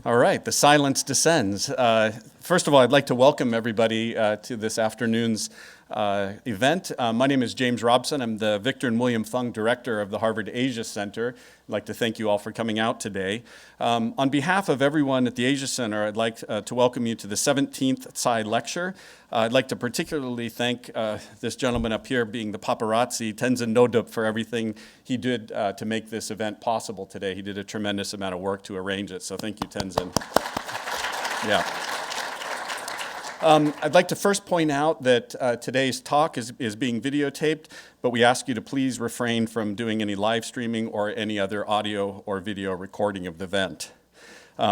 All right, the silence descends. First of all, I'd like to welcome everybody to this afternoon's event. My name is James Robson. I'm the Victor and William Fung Director of the Harvard Asia Center. I'd like to thank you all for coming out today. On behalf of everyone at the Asia Center, I'd like to welcome you to the 17th Tsai Lecture. I'd like to particularly thank this gentleman up here, being the paparazzi, Tenzin Nodup, for everything he did to make this event possible today. He did a tremendous amount of work to arrange it, so thank you, Tenzin. Yeah. I'd like to first point out that today's talk is being videotaped, but we ask you to please refrain from doing any live streaming or any other audio or video recording of the event.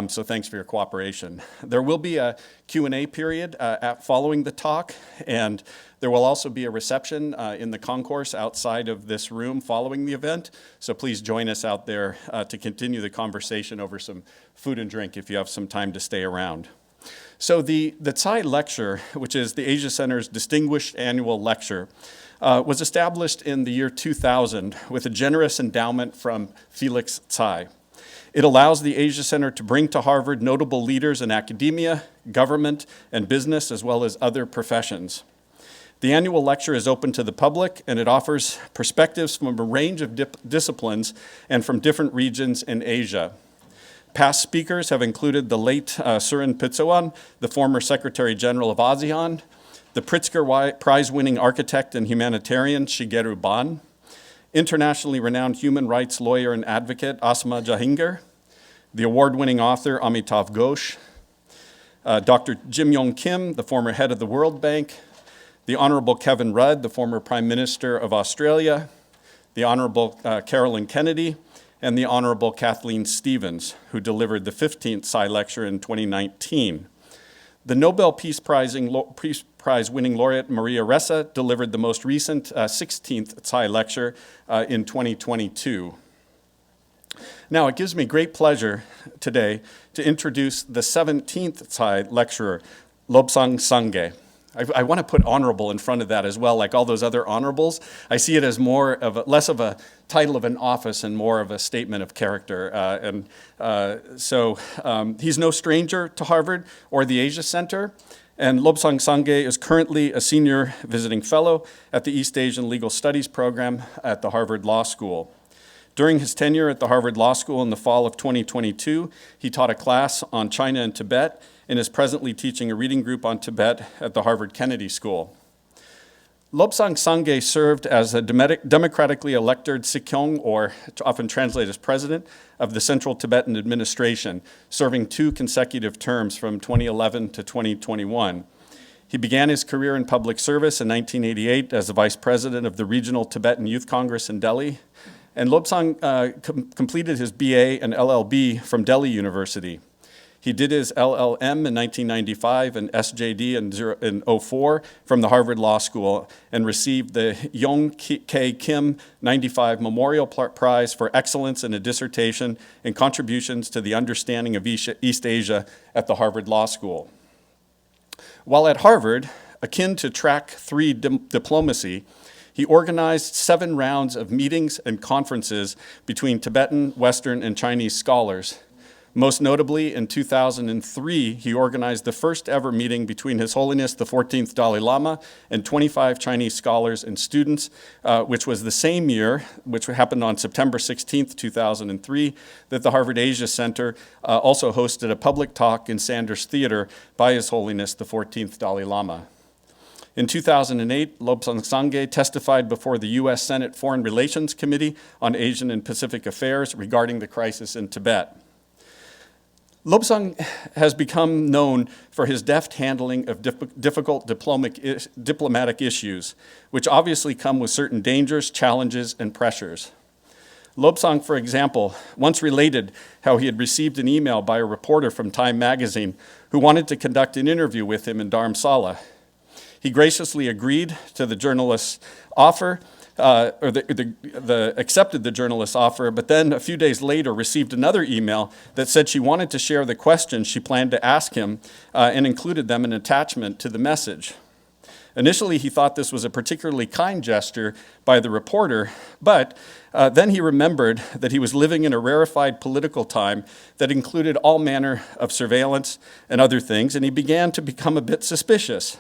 So thanks for your cooperation. There will be a Q&A period following the talk, and there will also be a reception in the concourse outside of this room following the event. So please join us out there to continue the conversation over some food and drink if you have some time to stay around. So the Tsai Lecture, which is the Asia Center's distinguished annual lecture, was established in the year 2000 with a generous endowment from Felix Tsai. It allows the Asia Center to bring to Harvard notable leaders in academia, government, and business, as well as other professions. The annual lecture is open to the public, and it offers perspectives from a range of disciplines and from different regions in Asia. Past speakers have included the late Surin Pitsuwan, the former Secretary-General of ASEAN, the Pritzker Prize-winning architect and humanitarian Shigeru Ban, internationally renowned human rights lawyer and advocate Asma Jahangir, the award-winning author Amitav Ghosh, Dr. Jim Yong Kim, the former head of the World Bank, the Honorable Kevin Rudd, the former Prime Minister of Australia, the Honorable Carolyn Kennedy, and the Honorable Kathleen Stephens, who delivered the 15th Tsai Lecture in 2019. The Nobel Peace Prize-winning laureate Maria Ressa delivered the most recent 16th Tsai Lecture in 2022. Now, it gives me great pleasure today to introduce the 17th Tsai lecturer, Lobsang Sangay. I want to put honorable in front of that as well, like all those other honorables. I see it as less of a title of an office and more of a statement of character. So he's no stranger to Harvard or the Asia Center. And Lobsang Sangay is currently a senior visiting fellow at the East Asian Legal Studies program at the Harvard Law School. During his tenure at the Harvard Law School in the fall of 2022, he taught a class on China and Tibet and is presently teaching a reading group on Tibet at the Harvard Kennedy School. Lobsang Sangay served as a democratically elected Sikyong, or often translated as president, of the Central Tibetan Administration, serving 2 consecutive terms from 2011 to 2021. He began his career in public service in 1988 as the vice president of the Regional Tibetan Youth Congress in Delhi, and Lobsang completed his BA and LLB from Delhi University. He did his LLM in 1995 and SJD in 2004 from the Harvard Law School and received the Yong K. Kim 95 Memorial Prize for Excellence in a Dissertation and Contributions to the Understanding of East Asia at the Harvard Law School. While at Harvard, akin to Track 3 diplomacy, he organized 7 rounds of meetings and conferences between Tibetan, Western, and Chinese scholars. Most notably, in 2003, he organized the first ever meeting between His Holiness the 14th Dalai Lama and 25 Chinese scholars and students, which was the same year, which happened on September 16th, 2003, that the Harvard Asia Center also hosted a public talk in Sanders Theater by His Holiness the 14th Dalai Lama. In 2008, Lobsang Sangay testified before the U.S. Senate Foreign Relations Committee on Asian and Pacific Affairs regarding the crisis in Tibet. Lobsang has become known for his deft handling of difficult diplomatic issues, which obviously come with certain dangers, challenges, and pressures. Lobsang, for example, once related how he had received an email by a reporter from Time magazine who wanted to conduct an interview with him in Dharamsala. He graciously agreed to the journalist's offer, accepted the journalist's offer, but then a few days later received another email that said she wanted to share the questions she planned to ask him and included them in an attachment to the message. Initially, he thought this was a particularly kind gesture by the reporter, but then he remembered that he was living in a rarefied political time that included all manner of surveillance and other things, and he began to become a bit suspicious.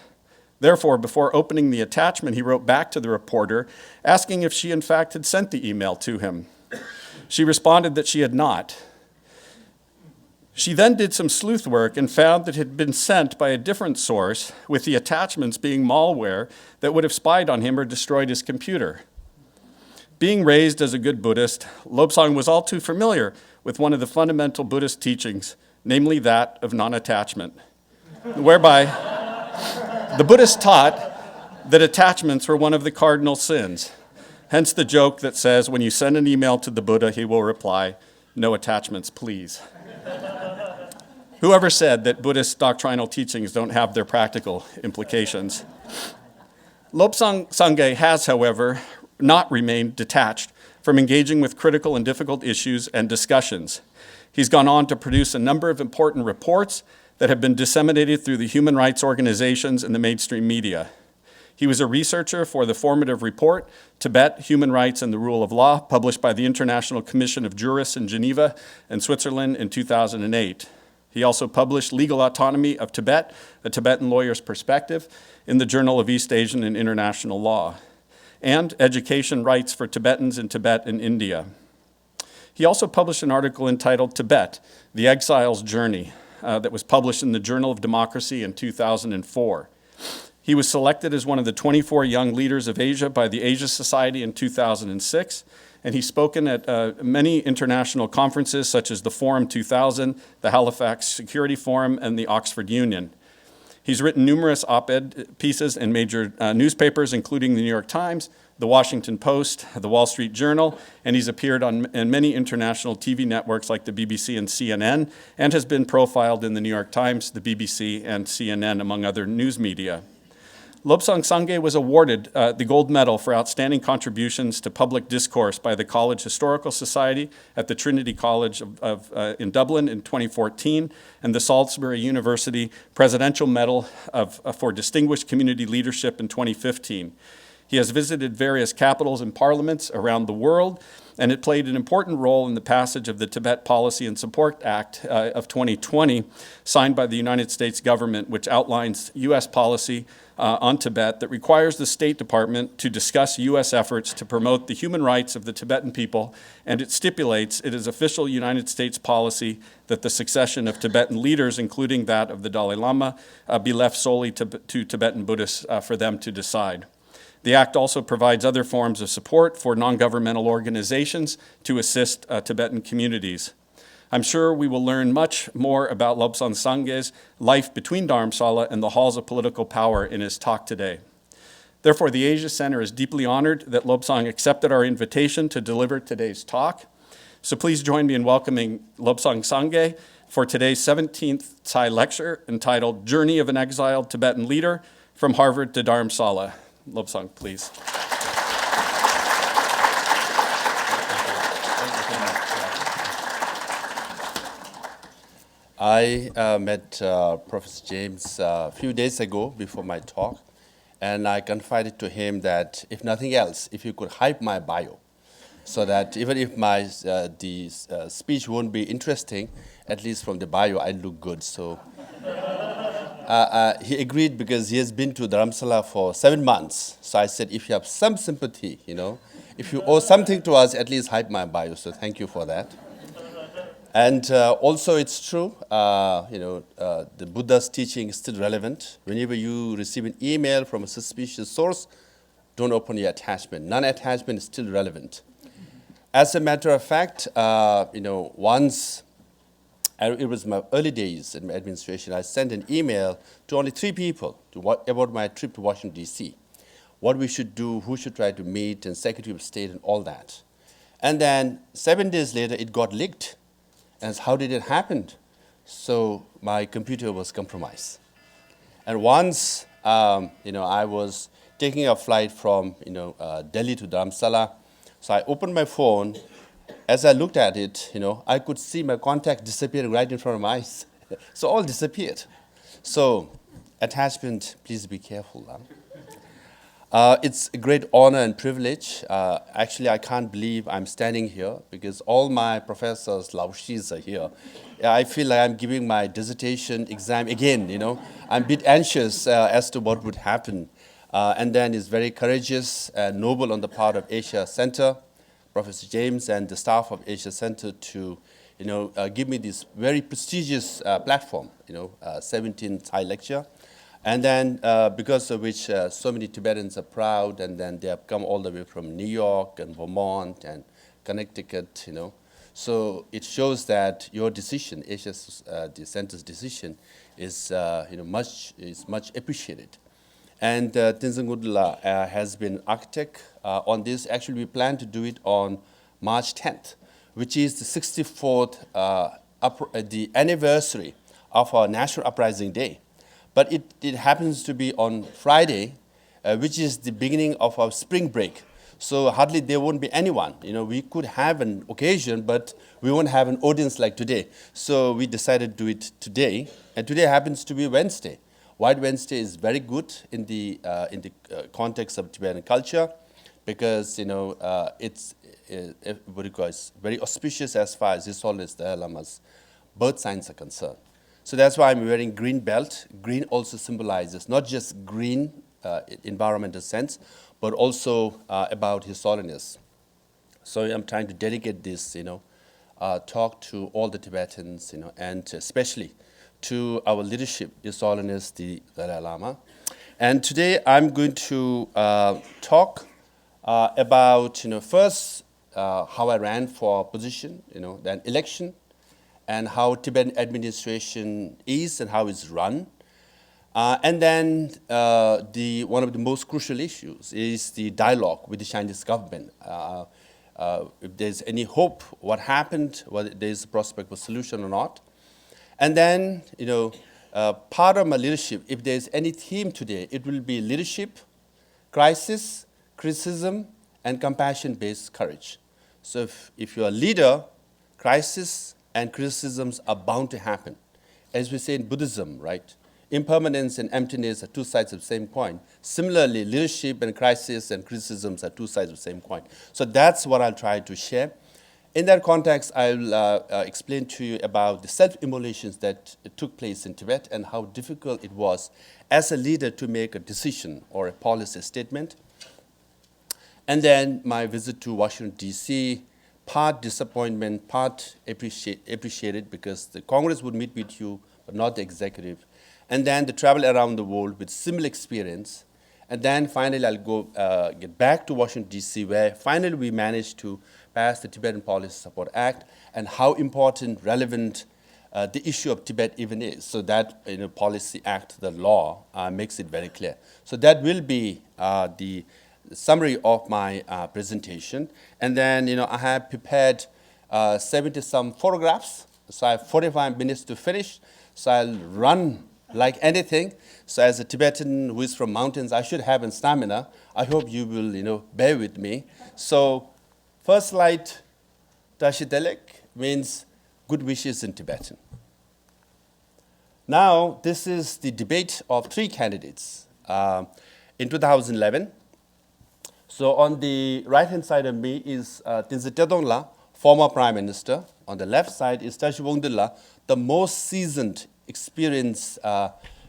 Therefore, before opening the attachment, he wrote back to the reporter, asking if she in fact had sent the email to him. She responded that she had not. She then did some sleuth work and found that it had been sent by a different source, with the attachments being malware that would have spied on him or destroyed his computer. Being raised as a good Buddhist, Lobsang was all too familiar with one of the fundamental Buddhist teachings, namely that of non-attachment, whereby the Buddhists taught that attachments were one of the cardinal sins. Hence the joke that says, when you send an email to the Buddha, he will reply, "No attachments, please." Whoever said that Buddhist doctrinal teachings don't have their practical implications? Lobsang Sangay has, however, not remained detached from engaging with critical and difficult issues and discussions. He's gone on to produce a number of important reports that have been disseminated through the human rights organizations and the mainstream media. He was a researcher for the formative report, Tibet, Human Rights and the Rule of Law, published by the International Commission of Jurists in Geneva and Switzerland in 2008. He also published Legal Autonomy of Tibet, a Tibetan Lawyer's Perspective, in the Journal of East Asian and International Law, and Education Rights for Tibetans in Tibet and India. He also published an article entitled Tibet, The Exile's Journey, that was published in the Journal of Democracy in 2004. He was selected as one of the 24 young leaders of Asia by the Asia Society in 2006, and he's spoken at many international conferences such as the Forum 2000, the Halifax Security Forum, and the Oxford Union. He's written numerous op-ed pieces in major newspapers, including the New York Times, the Washington Post, the Wall Street Journal, and he's appeared on many international TV networks like the BBC and CNN, and has been profiled in the New York Times, the BBC, and CNN, among other news media. Lobsang Sangay was awarded the gold medal for outstanding contributions to public discourse by the College Historical Society at the Trinity College in Dublin in 2014, and the Salisbury University Presidential Medal for Distinguished Community Leadership in 2015. He has visited various capitals and parliaments around the world, and it played an important role in the passage of the Tibet Policy and Support Act of 2020, signed by the United States government, which outlines U.S. policy on Tibet that requires the State Department to discuss U.S. efforts to promote the human rights of the Tibetan people, and it stipulates it is official United States policy that the succession of Tibetan leaders, including that of the Dalai Lama, be left solely to Tibetan Buddhists for them to decide. The Act also provides other forms of support for non-governmental organizations to assist Tibetan communities. I'm sure we will learn much more about Lobsang Sangay's life between Dharamsala and the halls of political power in his talk today. Therefore, the Asia Center is deeply honored that Lobsang accepted our invitation to deliver today's talk. So please join me in welcoming Lobsang Sangay for today's 17th Tsai Lecture entitled Journey of an Exiled Tibetan Leader from Harvard to Dharamsala. Lobsang, please. I met Professor James a few days ago before my talk, and I confided to him that if nothing else, if you could hype my bio, so that even if my speech won't be interesting, at least from the bio I look good. So he agreed because he has been to Dharamsala for 7 months. So I said, if you have some sympathy, if you owe something to us, at least hype my bio. So thank you for that. And also it's true, the Buddha's teaching is still relevant. Whenever you receive an email from a suspicious source, don't open your attachment. Non-attachment is still relevant. As a matter of fact, once, it was my early days in my administration, I sent an email to only 3 people about my trip to Washington, D.C., what we should do, who should try to meet, and Secretary of State and all that. And then 7 days later, it got leaked. And how did it happen? So my computer was compromised. And once, I was taking a flight from, Delhi to Dharamsala. So I opened my phone. As I looked at it, I could see my contact disappearing right in front of my eyes. So all disappeared. So attachment, please be careful. It's a great honor and privilege. Actually, I can't believe I'm standing here because all my professors, Laoshis, are here. Yeah, I feel like I'm giving my dissertation exam again, you know. I'm a bit anxious as to what would happen. And then it's very courageous and noble on the part of Asia Center, Professor James and the staff of Asia Center to, you know, give me this very prestigious platform, you know, 17th Tsai Lecture. And then because of which so many Tibetans are proud, and then they have come all the way from New York and Vermont and Connecticut, you know. So it shows that your decision, Asia's the center's decision, is much appreciated. And Tenzin Gudla has been architect on this. Actually, we plan to do it on March 10th, which is the 64th the anniversary of our National Uprising Day. But it happens to be on Friday, which is the beginning of our spring break. So hardly there won't be anyone. You know, we could have an occasion, but we won't have an audience like today. So we decided to do it today, and today happens to be Wednesday. White Wednesday is very good in the context of Tibetan culture, because you know it's very auspicious as far as His Holiness the Dalai Lama's birth signs are concerned. So that's why I'm wearing green belt. Green also symbolizes not just green environmental sense, but also about His Holiness. So I'm trying to dedicate this, you know, talk to all the Tibetans, you know, and especially to our leadership, His Holiness the Dalai Lama. And today I'm going to talk about, you know, first how I ran for position, you know, then election, and how Tibetan administration is and how it's run. And then one of the most crucial issues is the dialogue with the Chinese government. If there's any hope, what happened, whether there's a prospect for solution or not. And then, you know, part of my leadership, if there's any theme today, it will be leadership, crisis, criticism, and compassion-based courage. So if you're a leader, crisis and criticisms are bound to happen. As we say in Buddhism, right? Impermanence and emptiness are two sides of the same coin. Similarly, leadership and crisis and criticisms are two sides of the same coin. So that's what I'll try to share. In that context, I'll explain to you about the self-immolations that took place in Tibet and how difficult it was as a leader to make a decision or a policy statement. And then my visit to Washington, D.C., part disappointment, part appreciated because the Congress would meet with you, but not the executive. And then the travel around the world with similar experience. And then finally, I'll get back to Washington, D.C., where finally we managed to pass the Tibetan Policy Support Act, and how important, relevant the issue of Tibet even is. So that Policy Act, the law, makes it very clear. So that will be the summary of my presentation. And then, I have prepared 70-some photographs. So I have 45 minutes to finish. So I'll run like anything. So as a Tibetan who is from mountains, I should have stamina. I hope you will, bear with me. So first slide, Tashidelek, means good wishes in Tibetan. Now, this is the debate of three candidates in 2011. So on the right-hand side of me is Tenzin Tedongla, former Prime Minister. On the left side is Tashi Wongdilla, the most seasoned, experienced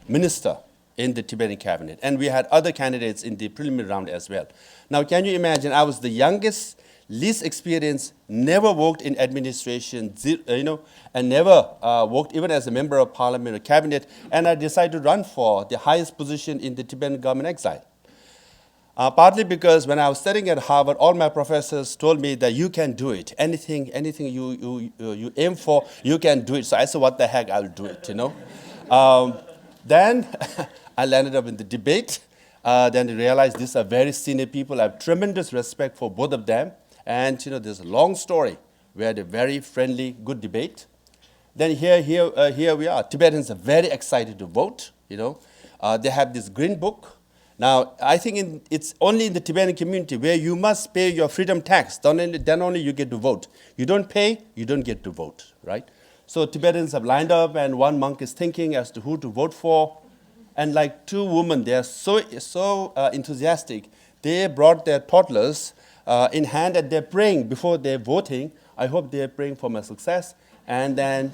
minister in the Tibetan cabinet. And we had other candidates in the preliminary round as well. Now, can you imagine, I was the youngest, least experienced, never worked in administration, and never worked even as a member of parliament or cabinet, and I decided to run for the highest position in the Tibetan government exile. Partly because when I was studying at Harvard, all my professors told me that you can do it. Anything you aim for, you can do it. So I said, what the heck, I'll do it, Then I landed up in the debate. Then I realized these are very senior people. I have tremendous respect for both of them. And, there's a long story. We had a very friendly, good debate. Then here we are. Tibetans are very excited to vote, They have this green book. Now, I think it's only in the Tibetan community where you must pay your freedom tax. Then only you get to vote. You don't pay, you don't get to vote, right? So Tibetans have lined up, and one monk is thinking as to who to vote for. And like two women, they are so enthusiastic. They brought their toddlers in hand and they're praying before they're voting. I hope they're praying for my success. And then,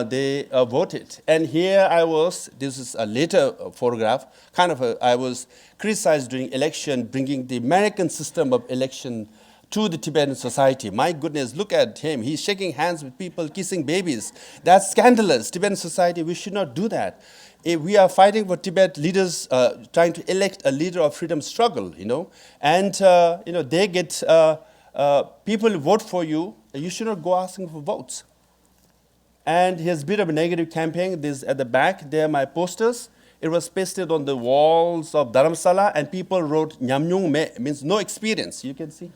they voted. And here I was, this is a later photograph, I was criticized during election, bringing the American system of election to the Tibetan society. My goodness, look at him. He's shaking hands with people, kissing babies. That's scandalous. Tibetan society, we should not do that. If we are fighting for Tibet leaders, trying to elect a leader of freedom struggle, and they get people vote for you. You should not go asking for votes. And here's a bit of a negative campaign. This at the back, there are my posters. It was pasted on the walls of Dharamsala, and people wrote Nyamnyung me, means no experience. You can see.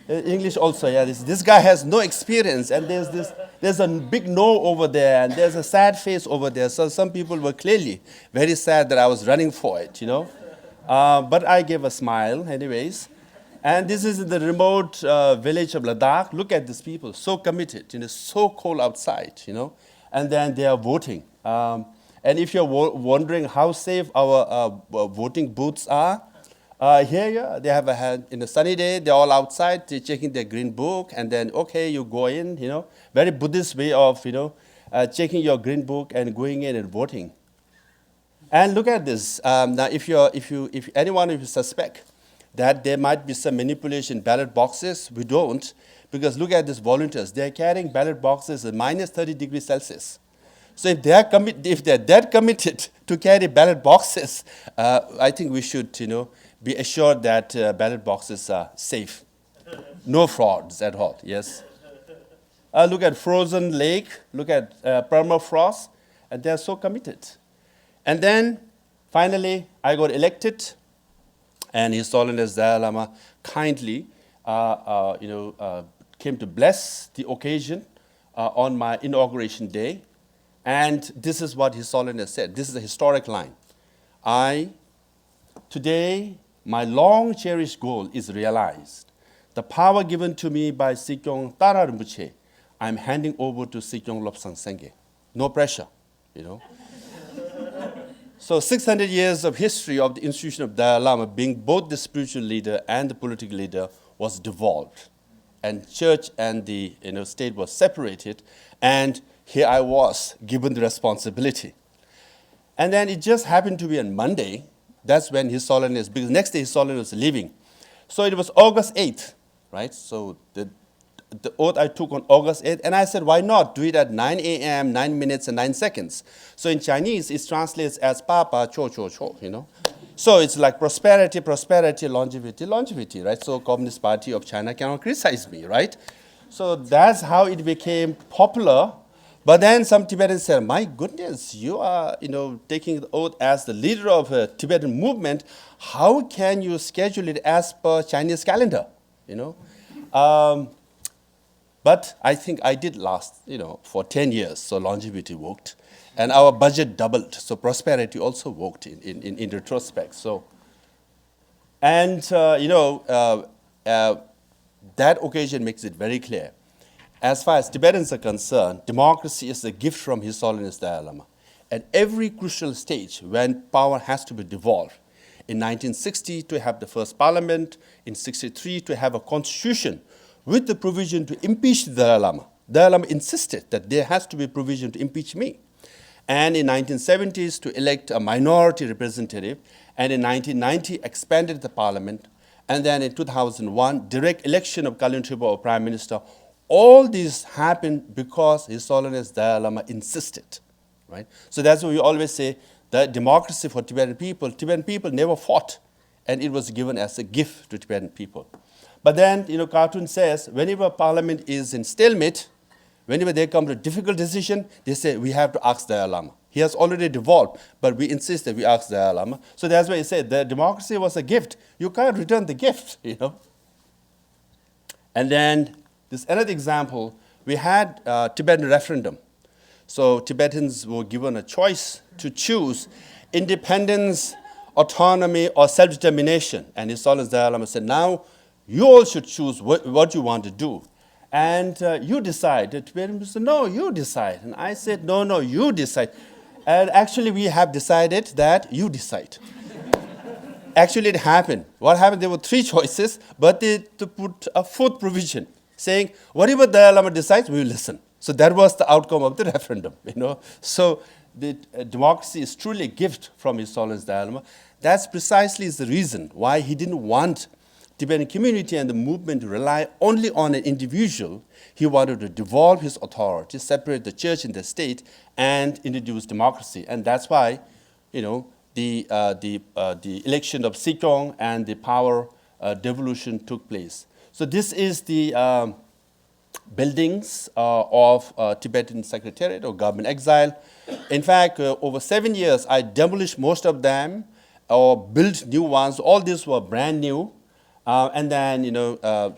English also, yeah. This guy has no experience, and there's a big no over there, and there's a sad face over there. So some people were clearly very sad that I was running for it, But I gave a smile, anyways. And this is in the remote village of Ladakh. Look at these people, so committed. It's so cold outside, And then they are voting. And if you're wondering how safe our voting booths are, here they have a hand in a sunny day. They're all outside, they're checking their green book, and then okay, you go in. Very Buddhist way of checking your green book and going in and voting. And look at this. Now, if anyone of you suspect that there might be some manipulation ballot boxes, we don't, because look at these volunteers. They're carrying ballot boxes at minus 30 degrees Celsius. So if they're that committed to carry ballot boxes, I think we should, be assured that ballot boxes are safe. No frauds at all, yes. Look at frozen lake, look at permafrost, and they're so committed. And then, finally, I got elected, and His Holiness Dalai Lama kindly, came to bless the occasion on my inauguration day. And this is what His Holiness said. This is a historic line. Today, my long cherished goal is realized. The power given to me by Sikyong Tara Rinpoche, I'm handing over to Sikyong Lobsang Sangay. No pressure, So 600 years of history of the institution of Dalai Lama being both the spiritual leader and the political leader was devolved. And church and the state was separated. And here I was given the responsibility. And then it just happened to be on Monday. That's when His Holiness, because next day His Holiness was leaving. So it was August 8th, right? So the oath I took on August 8th, and I said, why not do it at 9 a.m., 9 minutes and 9 seconds? So in Chinese, it translates as Papa, Cho, Cho, Cho, So it's like prosperity, prosperity, longevity, longevity, right? So Communist Party of China cannot criticize me, right? So that's how it became popular. But then some Tibetans said, my goodness, you are, taking the oath as the leader of a Tibetan movement. How can you schedule it as per Chinese calendar, But I think I did last, for 10 years, so longevity worked. And our budget doubled, so prosperity also worked in retrospect. So, and, that occasion makes it very clear. As far as Tibetans are concerned, democracy is a gift from His Holiness Dalai Lama. At every crucial stage when power has to be devolved, in 1960 to have the first parliament, in 63 to have a constitution with the provision to impeach the Dalai Lama. Dalai Lama insisted that there has to be provision to impeach me. And in 1970s to elect a minority representative, and in 1990 expanded the parliament, and then in 2001 direct election of Khalil Tribo Prime Minister. All this happened because His Holiness Dalai Lama insisted, right? So that's why we always say that democracy for Tibetan people never fought, and it was given as a gift to Tibetan people. But then, cartoon says, whenever parliament is in stalemate, whenever they come to a difficult decision, they say, we have to ask Dalai Lama. He has already devolved, but we insist that we ask Dalai Lama. So that's why he said that democracy was a gift. You can't return the gift, And then, this another example, we had a Tibetan referendum. So Tibetans were given a choice to choose independence, autonomy, or self-determination. And His Holiness Dalai Lama said, now you all should choose what you want to do. And you decide. The Tibetans said, no, you decide. And I said, no, you decide. And actually, we have decided that you decide. Actually, it happened. What happened? There were 3 choices, but they to put a 4th provision, saying whatever the Dalai Lama decides, we will listen. So that was the outcome of the referendum. So the democracy is truly a gift from His Holiness Dalai Lama. That's precisely the reason why he didn't want Tibetan community and the movement to rely only on an individual. He wanted to devolve his authority, separate the church and the state, and introduce democracy. And that's why, the election of Sikyong and the power devolution took place. So this is the buildings of Tibetan Secretariat or Government Exile. In fact, over 7 years, I demolished most of them or built new ones. All these were brand new. And then,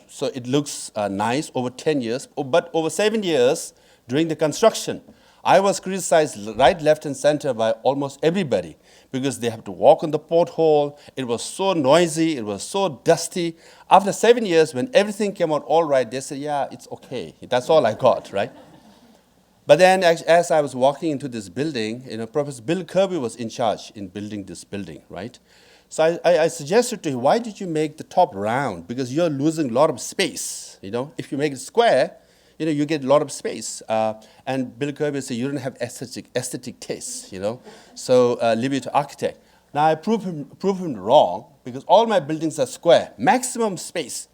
so it looks nice over 10 years. But over 7 years, during the construction, I was criticized right, left, and center by almost everybody because they have to walk on the porthole. It was so noisy. It was so dusty. After 7 years, when everything came out all right, they said, yeah, it's okay. That's all I got, right? But then as I was walking into this building, Professor Bill Kirby was in charge in building this building, right? So I suggested to him, why did you make the top round? Because you're losing a lot of space. If you make it square, you get a lot of space. And Bill Kirby said, you don't have aesthetic taste, So leave it to architect. Now I prove him wrong because all my buildings are square, maximum space,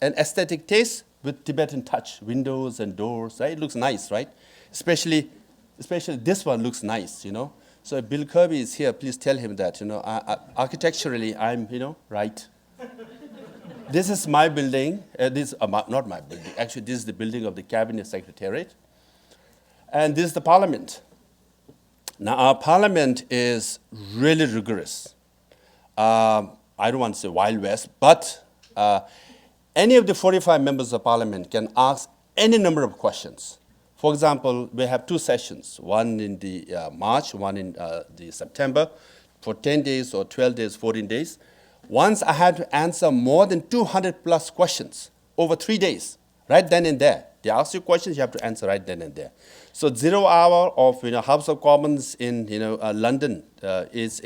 and aesthetic taste with Tibetan touch, windows and doors. Right? It looks nice, right? Especially this one looks nice, So if Bill Kirby is here, please tell him that, architecturally, I'm, right. This is my building. This not my building. Actually, this is the building of the Cabinet Secretariat. And this is the Parliament. Now, our Parliament is really rigorous. I don't want to say Wild West, but any of the 45 members of Parliament can ask any number of questions. For example, we have 2 sessions, one in the March, one in the September, for 10 days or 12 days, 14 days. Once I had to answer more than 200 plus questions over 3 days, right then and there. They ask you questions, you have to answer right then and there. So 0 hour of House of Commons in London is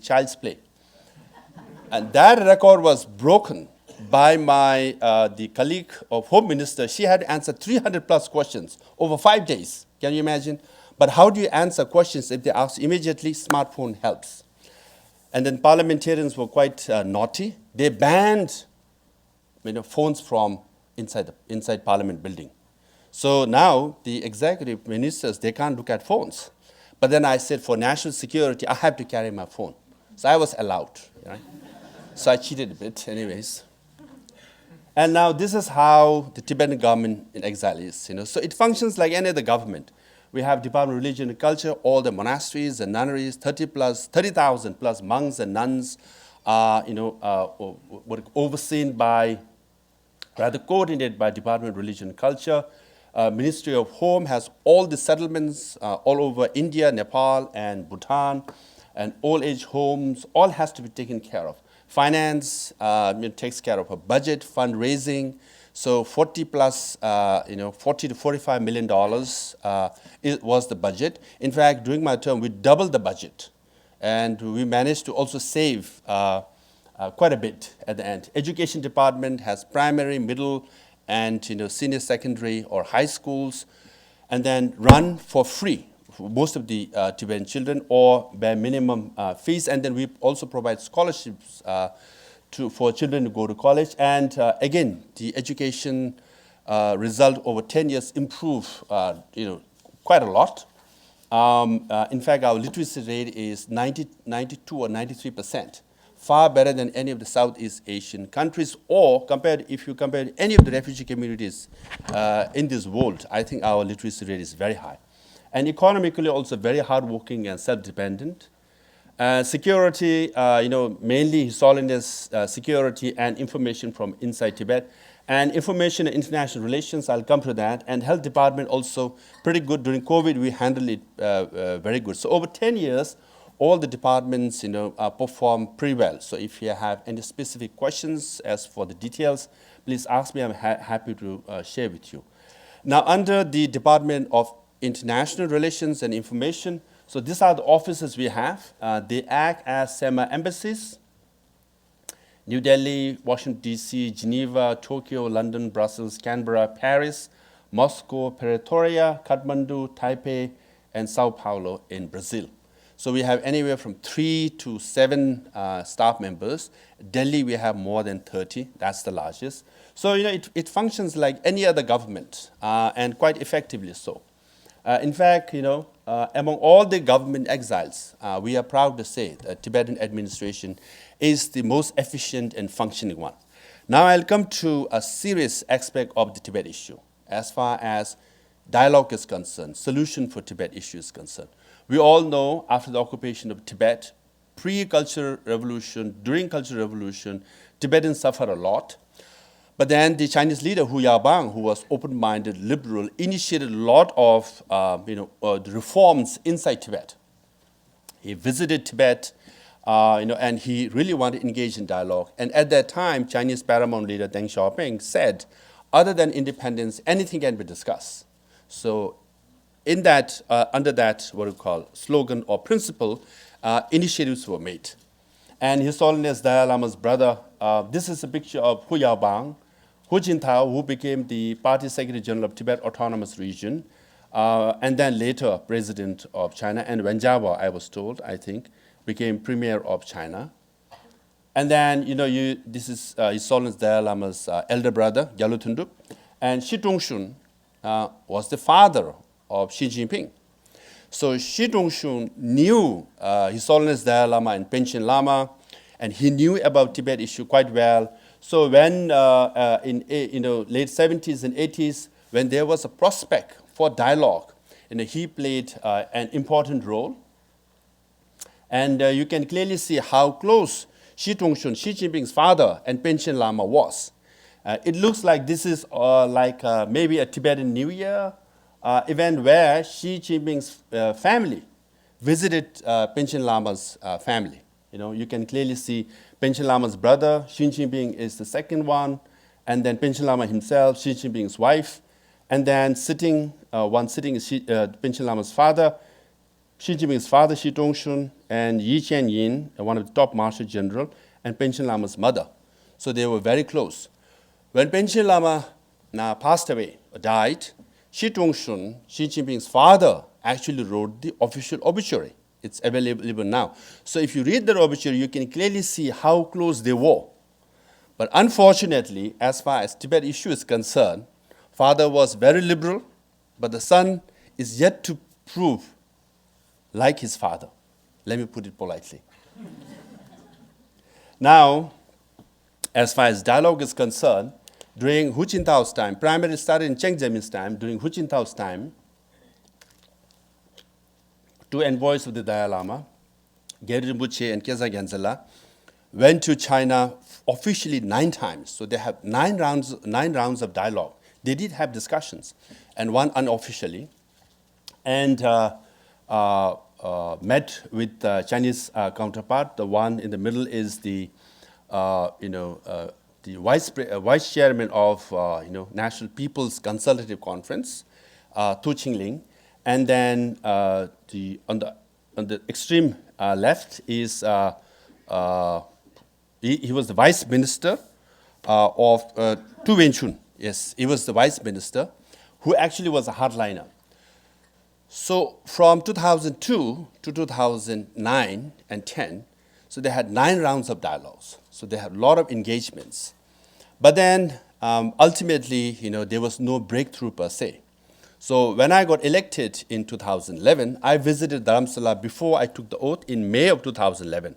child's play. And that record was broken by the colleague of Home Minister. She had to answer 300 plus questions over 5 days. Can you imagine? But how do you answer questions if they ask immediately? Smartphone helps. And then parliamentarians were quite naughty. They banned phones from inside Parliament building. So now the executive ministers, they can't look at phones. But then I said, for national security, I have to carry my phone. So I was allowed. Right? So I cheated a bit anyways. And now this is how the Tibetan government in exile is. So it functions like any other government. We have Department of Religion and Culture, all the monasteries and nunneries, 30,000 plus monks and nuns, overseen by, rather coordinated by Department of Religion and Culture. Ministry of Home has all the settlements all over India, Nepal, and Bhutan, and old age homes, all has to be taken care of. Finance takes care of a budget, fundraising. So 40 plus, $40 to $45 million was the budget. In fact, during my term, we doubled the budget. And we managed to also save quite a bit at the end. Education department has primary, middle, and senior secondary or high schools, and then run for free for most of the Tibetan children or bare minimum fees. And then we also provide scholarships for children to go to college. And again, the education result over 10 years improved quite a lot. In fact, our literacy rate is 92 or 93%, far better than any of the Southeast Asian countries, or if you compare any of the refugee communities in this world, I think our literacy rate is very high. And economically also very hardworking and self-dependent. Security, mainly His Holiness security and information from inside Tibet. And information and international relations, I'll come to that. And health department also pretty good. During COVID, we handled it very good. So over 10 years, all the departments, perform pretty well. So if you have any specific questions as for the details, please ask me. I'm happy to share with you. Now, under the Department of International Relations and Information, So these are the offices we have. They act as semi-embassies. New Delhi, Washington, D.C., Geneva, Tokyo, London, Brussels, Canberra, Paris, Moscow, Pretoria, Kathmandu, Taipei, and Sao Paulo in Brazil. So we have anywhere from 3 to 7 staff members. Delhi, we have more than 30. That's the largest. So it functions like any other government, and quite effectively so. In fact, among all the government exiles, we are proud to say that Tibetan administration is the most efficient and functioning one. Now I'll come to a serious aspect of the Tibet issue as far as dialogue is concerned, solution for Tibet issue is concerned. We all know after the occupation of Tibet, pre-Cultural Revolution, during Cultural Revolution, Tibetans suffered a lot. But then the Chinese leader, Hu Yaobang, who was open-minded, liberal, initiated a lot of the reforms inside Tibet. He visited Tibet, and he really wanted to engage in dialogue. And at that time, Chinese paramount leader Deng Xiaoping said, other than independence, anything can be discussed. So in that, under that, what we call slogan or principle, initiatives were made. And His Holiness Dalai Lama's brother, this is a picture of Hu Yaobang, Hu Jintao, who became the Party Secretary-General of Tibet Autonomous Region, and then later President of China, and Wenjiabao, I was told, I think, became Premier of China. And then, this is His Holiness Dalai Lama's elder brother, Gyalpo Thundup, and Shi Tongshun was the father of Xi Jinping. So Shi Tongshun knew His Holiness Dalai Lama and Panchen Lama, and he knew about Tibet issue quite well. So when in late 70s and 80s, when there was a prospect for dialogue, he played an important role. And you can clearly see how close Shi Tongshun, Xi Jinping's father, and Panchen Lama was. It looks like this is maybe a Tibetan New Year event where Xi Jinping's family visited Panchen Lama's family. You can clearly see Panchen Lama's brother, Xi Jinping, is the second one, and then Panchen Lama himself, Xi Jinping's wife, and then one sitting is Panchen Lama's father, Xi Jinping's father, Shi Tongshun, and Yi Qianyin, one of the top marshal general, and Panchen Lama's mother. So they were very close. When Panchen Lama passed away, or died, Shi Tongshun, Xi Jinping's father, actually wrote the official obituary. It's available now. So if you read the obituary, you can clearly see how close they were. But unfortunately, as far as Tibet issue is concerned, father was very liberal, but the son is yet to prove like his father. Let me put it politely. Now, as far as dialogue is concerned, during Hu Jintao's time, primarily started in Cheng Zemin's time, during Hu Jintao's time, two envoys of the Dalai Lama, Gyalpo Rinpoche and Kesa Gyaltsala, went to China officially 9 times. So they have 9 rounds of dialogue. They did have discussions, and one unofficially, and met with the Chinese counterpart. The one in the middle is the vice chairman of National People's Consultative Conference, Tu Qingling, and then on the extreme left is he was the vice minister of Tu Wenchun. Yes, he was the vice minister who actually was a hardliner. So from 2002 to 2009 and 10, so they had 9 rounds of dialogues. So they had a lot of engagements. But then ultimately, there was no breakthrough per se. So when I got elected in 2011, I visited Dharamsala before I took the oath in May of 2011.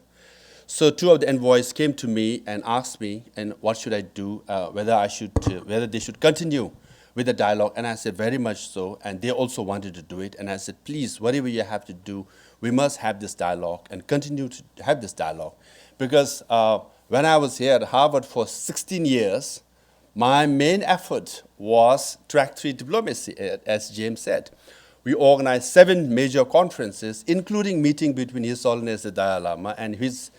So 2 of the envoys came to me and asked me, and what should I do, whether they should continue with the dialogue. And I said, very much so. And they also wanted to do it. And I said, please, whatever you have to do, we must have this dialogue and continue to have this dialogue. Because when I was here at Harvard for 16 years, my main effort was track 3 diplomacy, as James said. We organized 7 major conferences, including meeting between His Holiness the Dalai Lama and his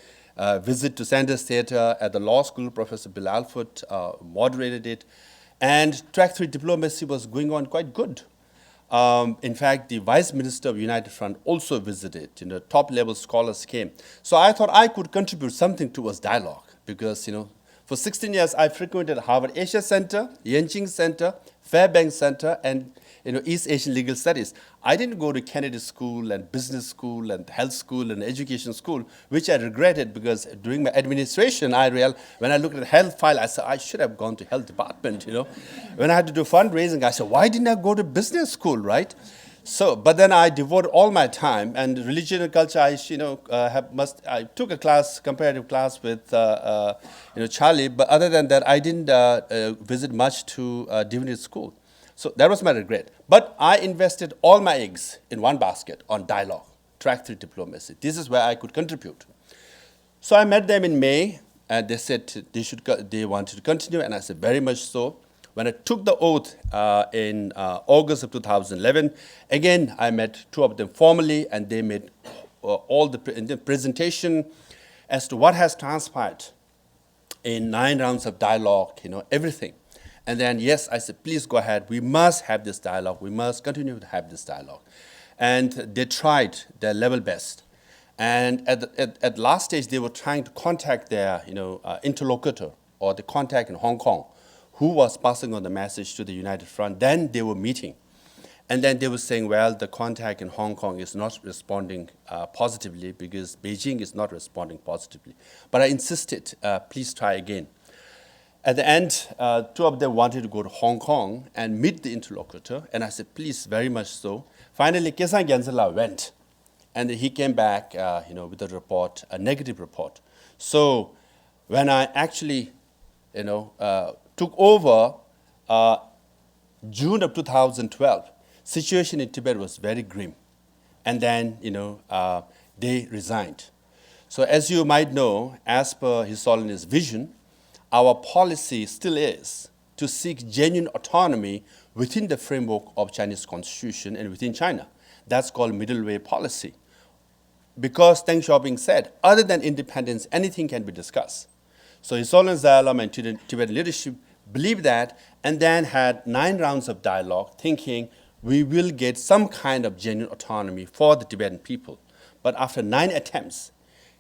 visit to Sanders Theatre at the law school. Professor Bill Alford moderated it. And track 3 diplomacy was going on quite good. In fact, the Vice Minister of United Front also visited. Top-level scholars came. So I thought I could contribute something towards dialogue because, for 16 years, I frequented Harvard Asia Center, Yenching Center, Fairbanks Center, and East Asian Legal Studies. I didn't go to Kennedy School and Business School and Health School and Education School, which I regretted because during my administration, I realized when I looked at the health file, I said, I should have gone to health department, When I had to do fundraising, I said, why didn't I go to business school, right? So, but then I devoted all my time, and religion and culture, I took a class, comparative class with, Charlie, but other than that, I didn't visit much to divinity school. So that was my regret. But I invested all my eggs in one basket on dialogue, track 3 diplomacy. This is where I could contribute. So I met them in May, and they said they wanted to continue, and I said, very much so. When I took the oath in August of 2011, again, I met 2 of them formally, and they made all the presentation as to what has transpired in 9 rounds of dialogue, everything. And then, yes, I said, please go ahead. We must have this dialogue. We must continue to have this dialogue. And they tried their level best. And at last stage, they were trying to contact their interlocutor or the contact in Hong Kong, who was passing on the message to the United Front. Then they were meeting. And then they were saying, well, the contact in Hong Kong is not responding positively because Beijing is not responding positively. But I insisted, please try again. At the end, 2 of them wanted to go to Hong Kong and meet the interlocutor, and I said, please, very much so. Finally, Kesang Gyanzala went, and he came back with a report, a negative report. So when I actually took over June of 2012, situation in Tibet was very grim. And then, they resigned. So as you might know, as per His Holiness' vision, our policy still is to seek genuine autonomy within the framework of Chinese constitution and within China. That's called middle way policy. Because Deng Xiaoping said, other than independence, anything can be discussed. So His Holiness Dalai Lama and Tibetan leadership believed that and then had 9 rounds of dialogue thinking we will get some kind of genuine autonomy for the Tibetan people. But after 9 attempts,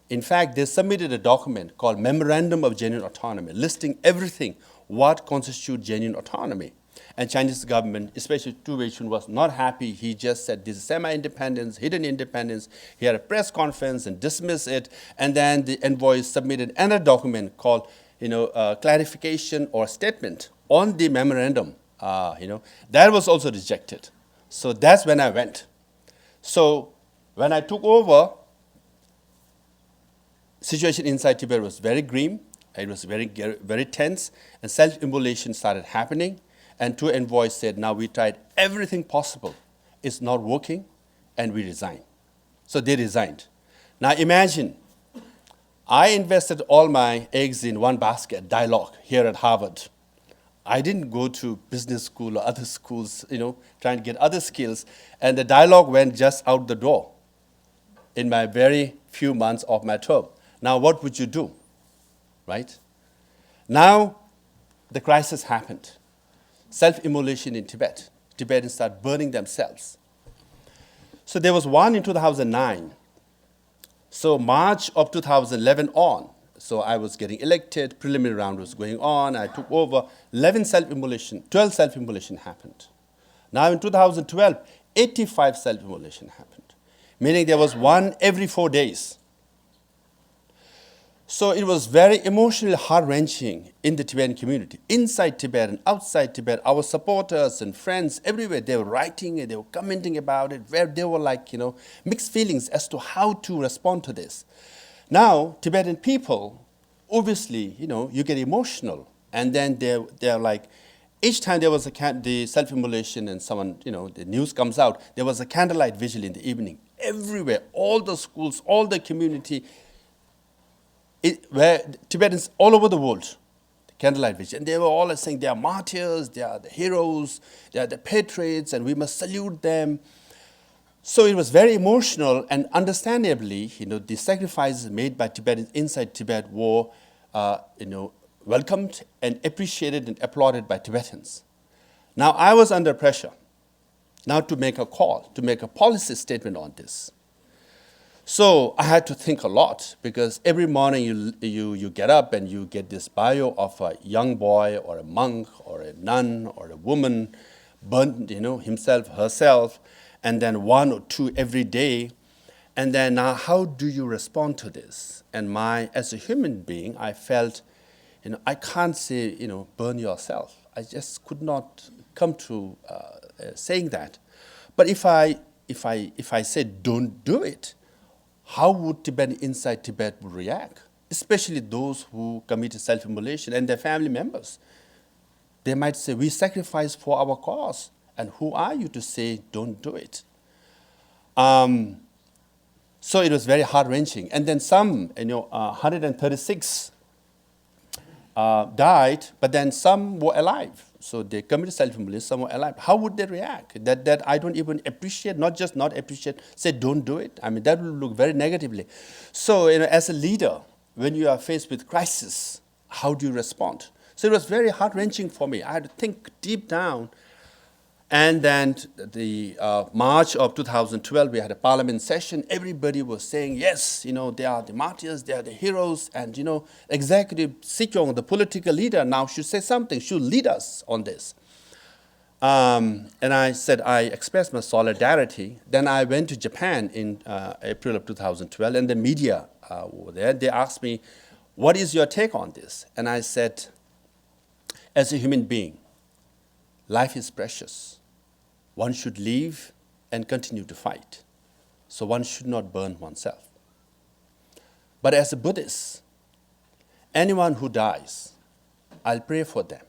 in fact, they submitted a document called Memorandum of Genuine Autonomy, listing everything, what constitutes genuine autonomy. And Chinese government, especially Tu Wei-chun, was not happy. He just said this is semi-independence, hidden independence. He had a press conference and dismissed it. And then the envoy submitted another document called, clarification or statement on the memorandum. That was also rejected. So that's when I went. So when I took over, situation inside Tibet was very grim. It was very, very tense, and self-immolation started happening. And 2 envoys said, now we tried everything possible. It's not working, and we resign. So they resigned. Now imagine, I invested all my eggs in one basket, dialogue, here at Harvard. I didn't go to business school or other schools, trying to get other skills. And the dialogue went just out the door in my very few months of my term. Now, what would you do, right? Now, the crisis happened. Self-immolation in Tibet. Tibetans started burning themselves. So there was one in 2009. So March of 2011 on, so I was getting elected, preliminary round was going on, I took over, 12 self-immolation happened. Now in 2012, 85 self-immolation happened, meaning there was one every 4 days. So it was very emotionally heart-wrenching in the Tibetan community. Inside Tibet and outside Tibet, our supporters and friends everywhere, they were writing and they were commenting about it, where they were like, mixed feelings as to how to respond to this. Now, Tibetan people, obviously, you get emotional. And then they're like, each time there was the self-immolation and someone, the news comes out, there was a candlelight vigil in the evening. Everywhere, all the schools, all the community, where Tibetans all over the world, the candlelight vigil, and they were all saying they are martyrs, they are the heroes, they are the patriots, and we must salute them. So it was very emotional, and understandably, the sacrifices made by Tibetans inside Tibet were, welcomed and appreciated and applauded by Tibetans. Now I was under pressure. now to make a call, to make a policy statement on this. So I had to think a lot, because every morning you get up and you get this bio of a young boy or a monk or a nun or a woman, burned, himself, herself, and then one or two every day. And then now how do you respond to this? And as a human being, I felt, I can't say, burn yourself. I just could not come to saying that. But if I said don't do it, how would Tibetans inside Tibet react? Especially those who committed self-immolation and their family members. They might say, we sacrifice for our cause, and who are you to say don't do it? So it was very heart-wrenching. And then some, 136 died, but then some were alive. So they committed self-immolation, some were alive. How would they react? That I don't even appreciate, not just not appreciate, say don't do it. I mean, that will look very negatively. So, as a leader, when you are faced with crisis, how do you respond? So it was very heart-wrenching for me. I had to think deep down. And then the March of 2012, we had a parliament session. Everybody was saying, yes, they are the martyrs, they are the heroes. And, Executive Sikyong, the political leader, now should say something, should lead us on this. And I said, I expressed my solidarity. Then I went to Japan in April of 2012, and the media were there. They asked me, what is your take on this? And I said, as a human being, life is precious. One should live and continue to fight. So one should not burn oneself. But as a Buddhist, anyone who dies, I'll pray for them.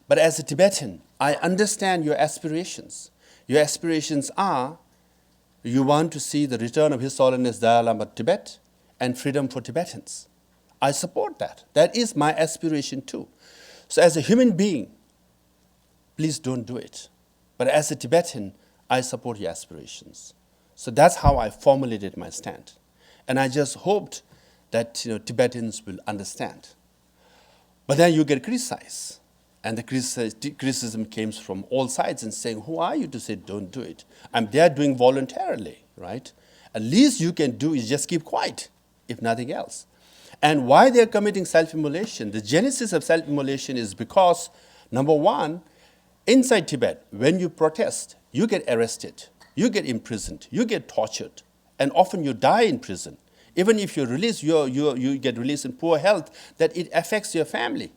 But as a Tibetan, I understand your aspirations. Your aspirations are, you want to see the return of His Holiness Dalai Lama to Tibet and freedom for Tibetans. I support that. That is my aspiration too. So as a human being, please don't do it. But as a Tibetan, I support your aspirations. So that's how I formulated my stand. And I just hoped that Tibetans will understand. But then you get criticized. And the criticism came from all sides and saying, who are you to say don't do it? They are doing voluntarily, right? At least you can do is just keep quiet, if nothing else. And why they're committing self-immolation? The genesis of self-immolation is because, number one, inside Tibet, when you protest, you get arrested, you get imprisoned, you get tortured, and often you die in prison. Even if you're released, you get released in poor health, that it affects your family.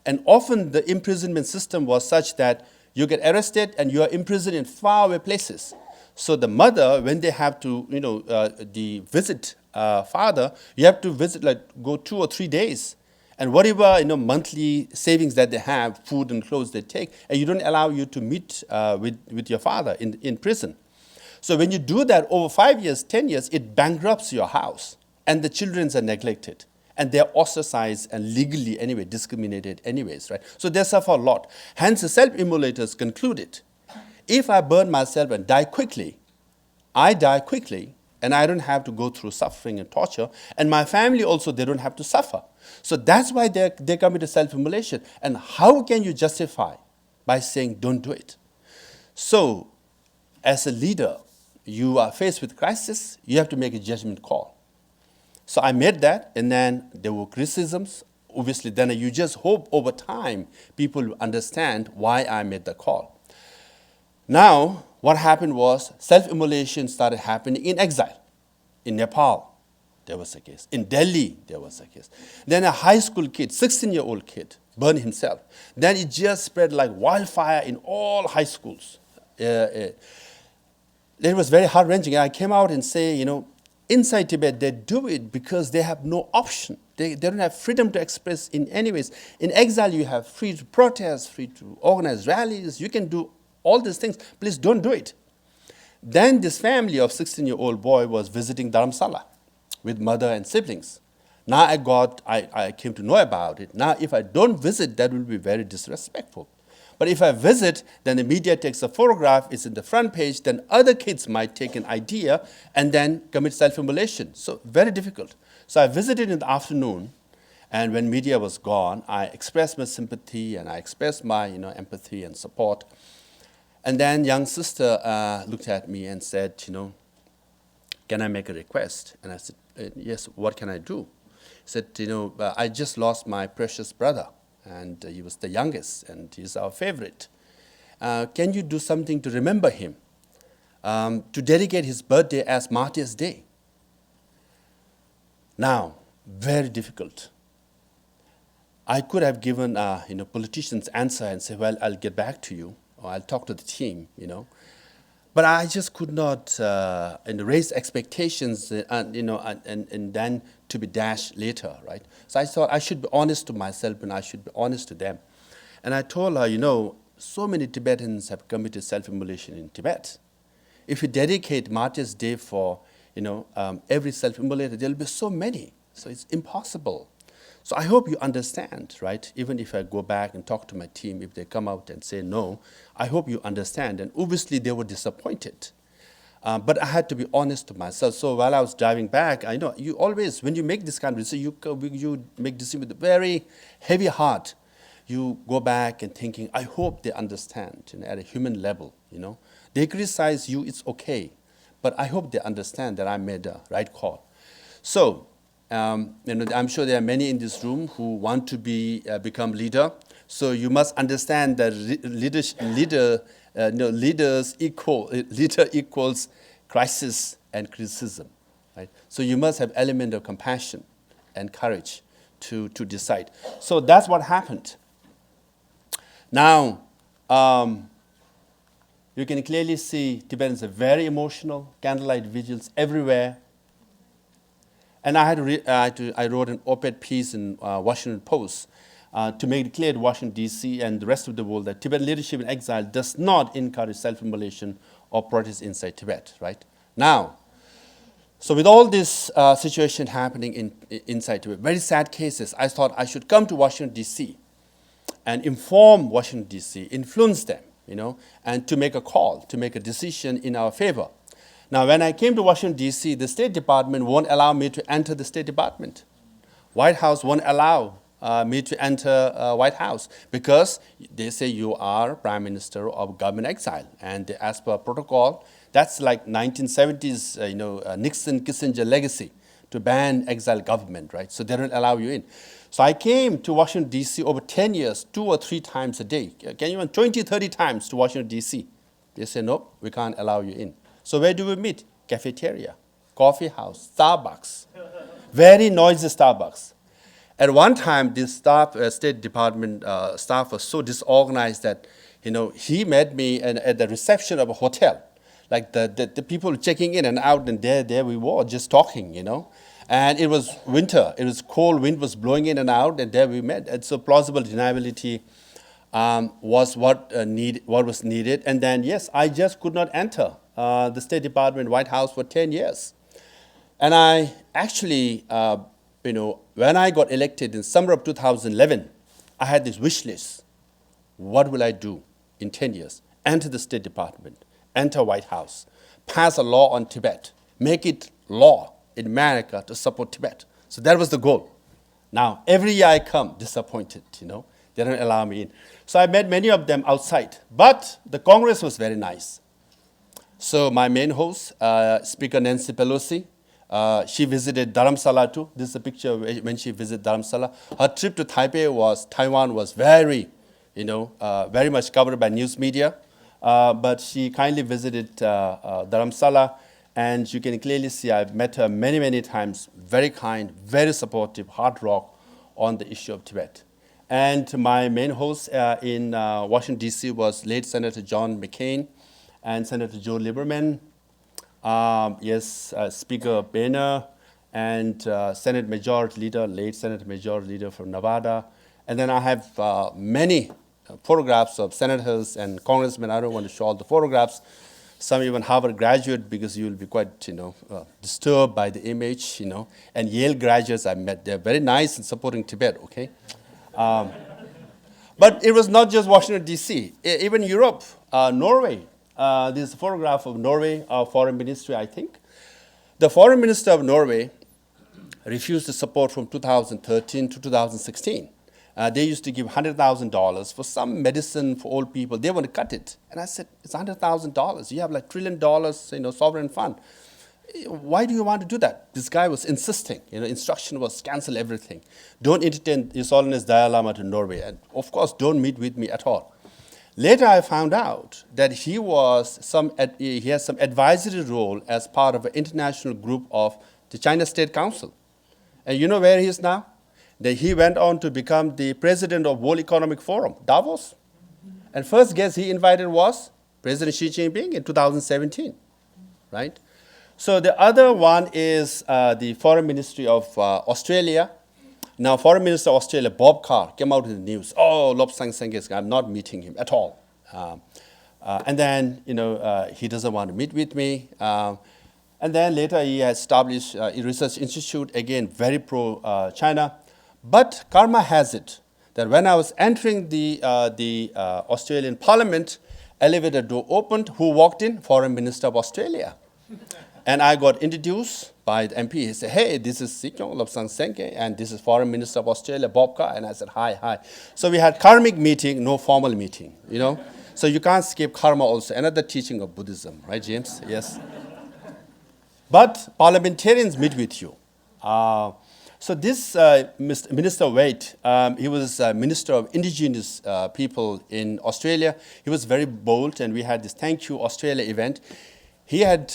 And often the imprisonment system was such that you get arrested and you are imprisoned in faraway places. So the mother, when they have to, visit father, you have to visit, go 2 or 3 days. And whatever, monthly savings that they have, food and clothes they take, and you don't allow you to meet with your father in prison. So when you do that over 5 years, 10 years, it bankrupts your house. And the children are neglected. And they're ostracized and legally anyway, discriminated anyways, right? So they suffer a lot. Hence the self-immolators concluded, if I burn myself and die quickly, I die quickly, and I don't have to go through suffering and torture, and my family also, they don't have to suffer. So that's why they commit self-immolation. And how can you justify by saying don't do it? So as a leader, you are faced with crisis, you have to make a judgment call. So I made that, and then there were criticisms. Obviously, then you just hope over time people will understand why I made the call. Now, what happened was self-immolation started happening in exile. In Nepal, there was a case. In Delhi, there was a case. Then a high school kid, 16-year-old kid, burned himself. Then it just spread like wildfire in all high schools. It was very heart-wrenching. I came out and say, inside Tibet, they do it because they have no option. They don't have freedom to express in any ways. In exile, you have free to protest, free to organize rallies. You can do all these things. Please don't do it. Then this family of 16-year-old boy was visiting Dharamsala with mother and siblings. Now I came to know about it. Now if I don't visit, that will be very disrespectful. But if I visit, then the media takes a photograph, it's in the front page, then other kids might take an idea and then commit self-immolation. So very difficult. So I visited in the afternoon, and when media was gone, I expressed my sympathy and I expressed my empathy and support. And then young sister looked at me and said, can I make a request? And I said, yes, what can I do? He said, I just lost my precious brother, and he was the youngest, and he's our favorite. Can you do something to remember him, to dedicate his birthday as Martyrs' Day? Now, very difficult. I could have given politicians' answer and say, well, I'll get back to you, or I'll talk to the team, But I just could not raise expectations and then to be dashed later, right? So I thought I should be honest to myself and I should be honest to them. And I told her, so many Tibetans have committed self-immolation in Tibet. If you dedicate Martyrs' Day for, every self-immolator, there'll be so many. So it's impossible. So I hope you understand, right? Even if I go back and talk to my team, if they come out and say no, I hope you understand. And obviously they were disappointed. But I had to be honest to myself. So while I was driving back, I know you always, when you make this kind of decision, you make decision with a very heavy heart. You go back and thinking, I hope they understand at a human level, They criticize you, it's okay. But I hope they understand that I made the right call. So, I'm sure there are many in this room who want to become leader. So you must understand that leader equals crisis and criticism, right? So you must have element of compassion and courage to decide. So that's what happened. Now, you can clearly see Tibetans are very emotional, candlelight vigils everywhere. And I wrote an op-ed piece in Washington Post to make it clear to Washington, D.C. and the rest of the world that Tibetan leadership in exile does not encourage self-immolation or protest inside Tibet, right? Now, so with all this situation happening inside Tibet, very sad cases, I thought I should come to Washington, D.C. and inform Washington, D.C., influence them, and to make a call, to make a decision in our favor. Now, when I came to Washington, D.C., the State Department won't allow me to enter the State Department. White House won't allow me to enter White House because they say you are Prime Minister of government exile. And as per protocol, that's like 1970s, Nixon-Kissinger legacy to ban exile government, right? So they don't allow you in. So I came to Washington, D.C. over 10 years, 2 or 3 times a day. Can you even 20, 30 times to Washington, D.C.? They say, no, we can't allow you in. So where do we meet? Cafeteria, coffee house, Starbucks. Very noisy Starbucks. At one time, this State Department staff was so disorganized that, he met me at the reception of a hotel. Like the people checking in and out, and there we were, just talking, And it was winter. It was cold. Wind was blowing in and out, and there we met. And so plausible deniability was what was needed. And then, yes, I just could not enter the State Department, White House for 10 years. And I actually, when I got elected in summer of 2011, I had this wish list. What will I do in 10 years? Enter the State Department, enter White House, pass a law on Tibet, make it law in America to support Tibet. So that was the goal. Now, every year I come disappointed, They don't allow me in. So I met many of them outside. But the Congress was very nice. So my main host, Speaker Nancy Pelosi, she visited Dharamsala too. This is a picture when she visited Dharamsala. Her trip to Taiwan was very, very much covered by news media. But she kindly visited Dharamsala, and you can clearly see I've met her many, many times. Very kind, very supportive, hard rock on the issue of Tibet. And my main host in Washington, D.C. was late Senator John McCain and Senator Joe Lieberman, Speaker Boehner, and Senate Majority Leader, late Senate Majority Leader from Nevada. And then I have many photographs of senators and congressmen. I don't want to show all the photographs. Some even Harvard graduate, because you will be quite, disturbed by the image, And Yale graduates I met. They're very nice in supporting Tibet, okay? But it was not just Washington, D.C. Even Europe, Norway. This is a photograph of Norway, our foreign ministry, I think. The foreign minister of Norway refused the support from 2013 to 2016. They used to give $100,000 for some medicine for old people. They want to cut it. And I said, it's $100,000. You have like $1 trillion, sovereign fund. Why do you want to do that? This guy was insisting. Instruction was cancel everything. Don't entertain His Holiness Dalai Lama to Norway. And of course, don't meet with me at all. Later, I found out that he has some advisory role as part of an international group of the China State Council. And you know where he is now? That he went on to become the president of World Economic Forum, Davos. And first guest he invited was President Xi Jinping in 2017, right? So the other one is the Foreign Ministry of Australia. Now, Foreign Minister of Australia, Bob Carr, came out in the news. Oh, Lobsang Sangay, I'm not meeting him at all. And then, he doesn't want to meet with me. And then later he established a research institute, again, very pro-China. But karma has it that when I was entering the Australian Parliament, elevator door opened. Who walked in? Foreign Minister of Australia. And I got introduced by the MP. He said, hey, this is Sikyong, Lobsang Sangay, and this is Foreign Minister of Australia, Bob Carr. And I said, hi. So we had karmic meeting, no formal meeting, So you can't skip karma also, another teaching of Buddhism, right, James? Yes. But parliamentarians meet with you. So this Minister Wade, he was Minister of Indigenous People in Australia. He was very bold, and we had this Thank You Australia event. He had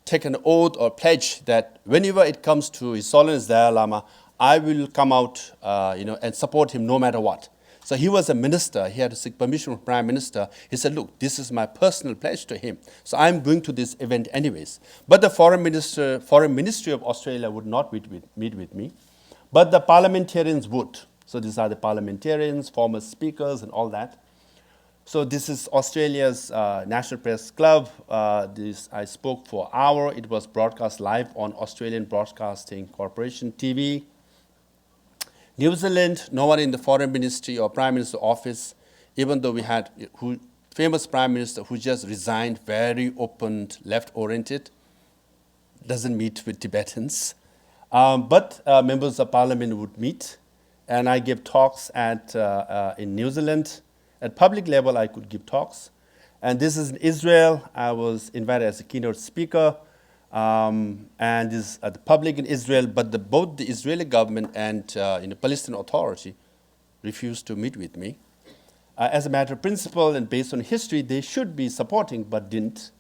taken an oath or pledge that whenever it comes to His Holiness Dalai Lama, I will come out and support him no matter what. So he was a minister. He had to seek permission from Prime Minister. He said, look, this is my personal pledge to him. So I'm going to this event anyways. But the Foreign Ministry of Australia would not meet with me. But the parliamentarians would. So these are the parliamentarians, former speakers, and all that. So this is Australia's National Press Club. I spoke for an hour. It was broadcast live on Australian Broadcasting Corporation TV. New Zealand, no one in the Foreign Ministry or Prime Minister office, even though we had famous Prime Minister who just resigned, very open, left-oriented, doesn't meet with Tibetans. But members of Parliament would meet, and I gave talks in New Zealand. At public level, I could give talks. And this is in Israel. I was invited as a keynote speaker. And this is at the public in Israel, but both the Israeli government and the Palestinian Authority refused to meet with me. As a matter of principle and based on history, they should be supporting, but didn't.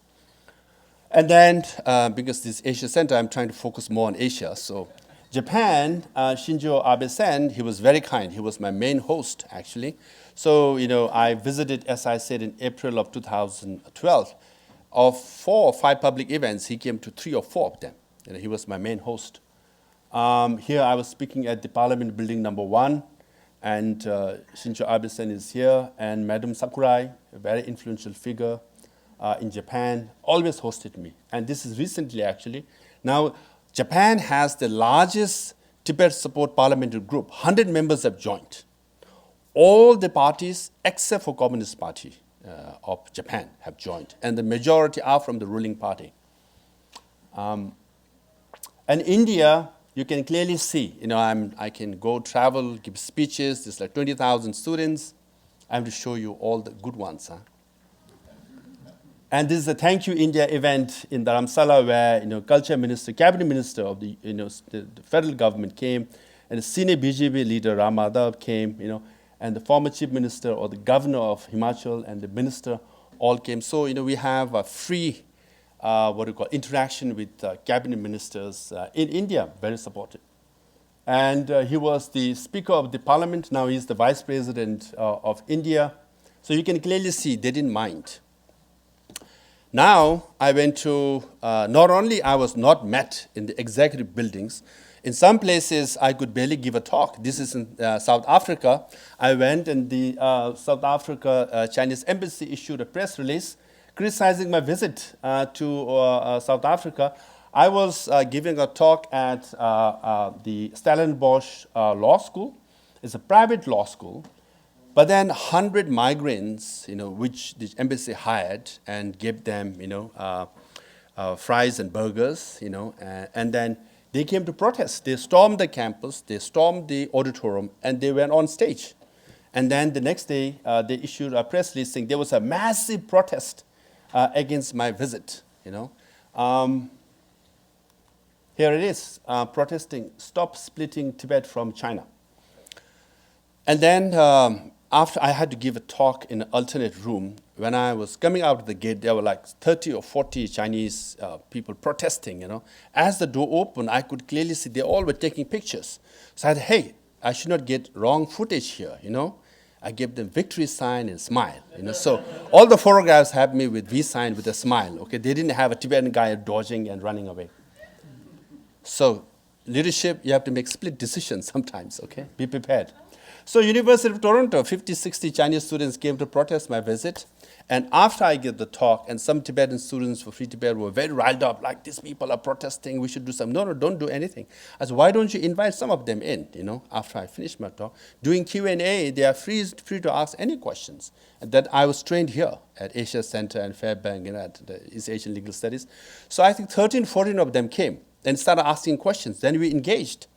And then, because this Asia Center, I'm trying to focus more on Asia. So Japan, Shinzo Abe-san, he was very kind. He was my main host, actually. So, I visited, as I said, in April of 2012. Of 4 or 5 public events, he came to 3 or 4 of them. He was my main host. Here I was speaking at the Parliament Building number 1, and Shinzo Abe-san is here, and Madam Sakurai, a very influential figure in Japan, always hosted me. And this is recently, actually. Now, Japan has the largest Tibet support parliamentary group. 100 members have joined. All the parties, except for Communist Party of Japan, have joined, and the majority are from the ruling party. And India, you can clearly see, I can go travel, give speeches. There's like 20,000 students. I have to show you all the good ones. And this is a Thank You India event in Dharamsala where Culture Minister, Cabinet Minister of the federal government came, and the senior BJP leader Ram Madhav came, and the former chief minister or the governor of Himachal and the minister all came. So, we have a free, interaction with cabinet ministers in India, very supportive. And he was the speaker of the parliament. Now he's the vice president of India. So you can clearly see they didn't mind. Now I went to, not only I was not met in the executive buildings, in some places, I could barely give a talk. This is in South Africa. I went, and the South Africa Chinese embassy issued a press release criticizing my visit to South Africa. I was giving a talk at the Stellenbosch Law School. It's a private law school. But then 100 migrants, which the embassy hired and gave them, fries and burgers, and then They came to protest. They stormed the campus, they stormed the auditorium, and they went on stage. And then the next day, they issued a press release saying there was a massive protest against my visit. Here it is, protesting, stop splitting Tibet from China. And then after I had to give a talk in an alternate room, when I was coming out of the gate, there were like 30 or 40 Chinese people protesting. As the door opened, I could clearly see they all were taking pictures. So I said, hey, I should not get wrong footage here, I gave them victory sign and smile, So all the photographs have me with V sign with a smile, okay? They didn't have a Tibetan guy dodging and running away. So leadership, you have to make split decisions sometimes, okay? Be prepared. So University of Toronto, 50, 60 Chinese students came to protest my visit. And after I gave the talk, and some Tibetan students for Free Tibet were very riled up, like, these people are protesting, we should do something. No, don't do anything. I said, why don't you invite some of them in, after I finished my talk. Doing Q&A, they are free to ask any questions. And that I was trained here at Asia Center and Fairbank, at the East Asian Legal Studies. So I think 13, 14 of them came and started asking questions. Then we engaged.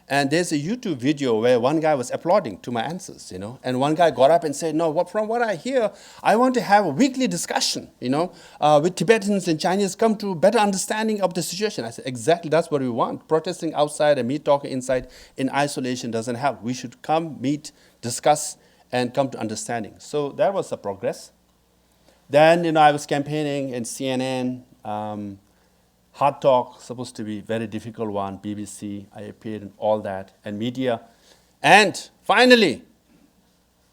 And there's a YouTube video where one guy was applauding to my answers, and one guy got up and said, no, from what I hear, I want to have a weekly discussion, with Tibetans and Chinese, come to better understanding of the situation. I said, exactly, that's what we want. Protesting outside and me talking inside in isolation doesn't help. We should come, meet, discuss, and come to understanding. So that was the progress. Then, I was campaigning in CNN, Hard Talk, supposed to be a very difficult one, BBC, I appeared in all that, and media. And finally,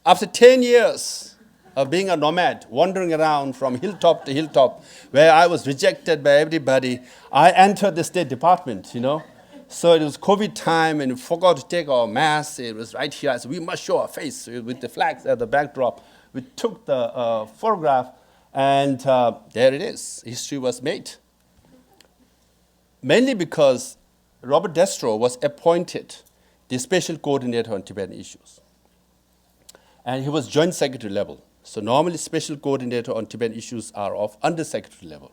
after 10 years of being a nomad, wandering around from hilltop to hilltop, where I was rejected by everybody, I entered the State Department, So it was COVID time, and we forgot to take our masks. It was right here. I said, we must show our face with the flags at the backdrop. We took the photograph, and there it is. History was made. Mainly because Robert Destro was appointed the special coordinator on Tibetan issues. And he was joint secretary level. So normally special coordinator on Tibetan issues are of undersecretary level.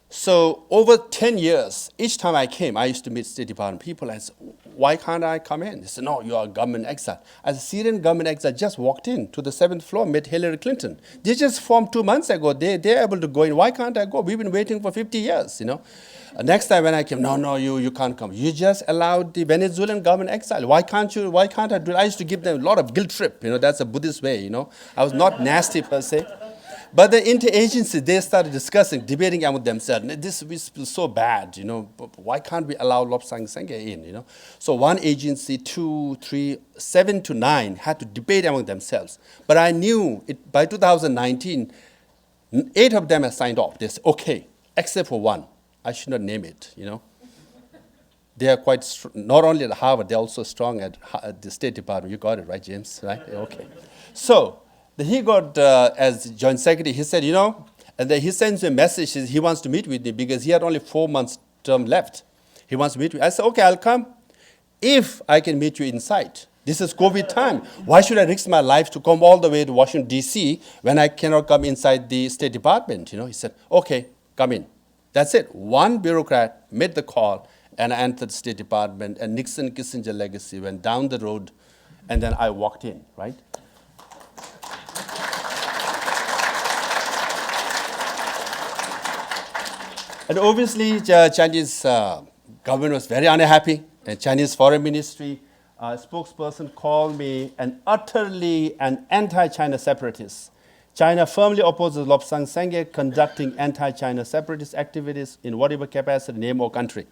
So over 10 years, each time I came, I used to meet State Department people. I said, why can't I come in? They said, no, you are government exile. As a Syrian government exile, just walked in to the 7th floor, met Hillary Clinton. They just formed 2 months ago. They're able to go in. Why can't I go? We've been waiting for 50 years, Next time when I came, no, you can't come. You just allowed the Venezuelan government exile. Why can't I do it? I used to give them a lot of guilt trip. That's a Buddhist way, I was not nasty per se. But the interagency, they started discussing, debating among themselves. This is so bad, why can't we allow Lobsang Sangay in, So one agency, 2, 3, 7 to 9 had to debate among themselves. But I knew by 2019, 8 of them had signed off. They said, okay, except for one. I should not name it, They are quite, not only at Harvard, they're also strong at the State Department. You got it, right, James? Right? Okay. So he got, as joint secretary, he said, and then he sends me a message, he wants to meet with me because he had only 4 months term left. He wants to meet with me. I said, okay, I'll come if I can meet you inside. This is COVID time. Why should I risk my life to come all the way to Washington, D.C. when I cannot come inside the State Department? He said, okay, come in. That's it. One bureaucrat made the call, and I entered the State Department, and Nixon-Kissinger legacy went down the road, and then I walked in, right? And obviously, Chinese government was very unhappy, and Chinese Foreign Ministry spokesperson called me an anti-China separatist. China firmly opposes Lobsang Sangay conducting anti-China separatist activities in whatever capacity, name, or country.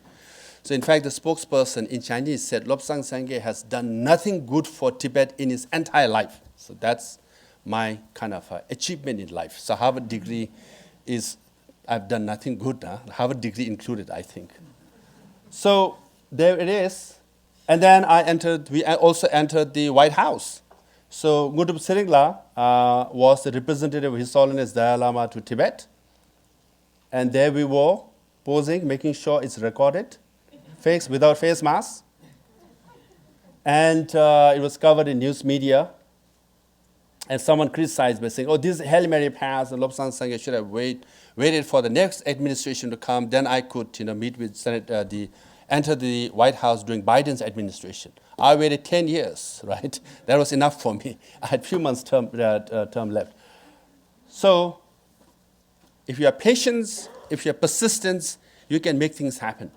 So in fact, the spokesperson in Chinese said Lobsang Sangay has done nothing good for Tibet in his entire life. So that's my kind of achievement in life. So Harvard degree is, I've done nothing good. Harvard degree included, I think. So there it is. And then we also entered the White House. So Ngutub Seringla was the representative of His Holiness Dalai Lama to Tibet. And there we were, posing, making sure it's recorded, without face mask. And it was covered in news media. And someone criticized by saying, oh, this Hail Mary pass, and Lobsang Sangay should have waited for the next administration to come. Then I could meet with the enter the White House during Biden's administration. I waited 10 years, right? That was enough for me. I had a few months term left. So if you have patience, if you have persistence, you can make things happen.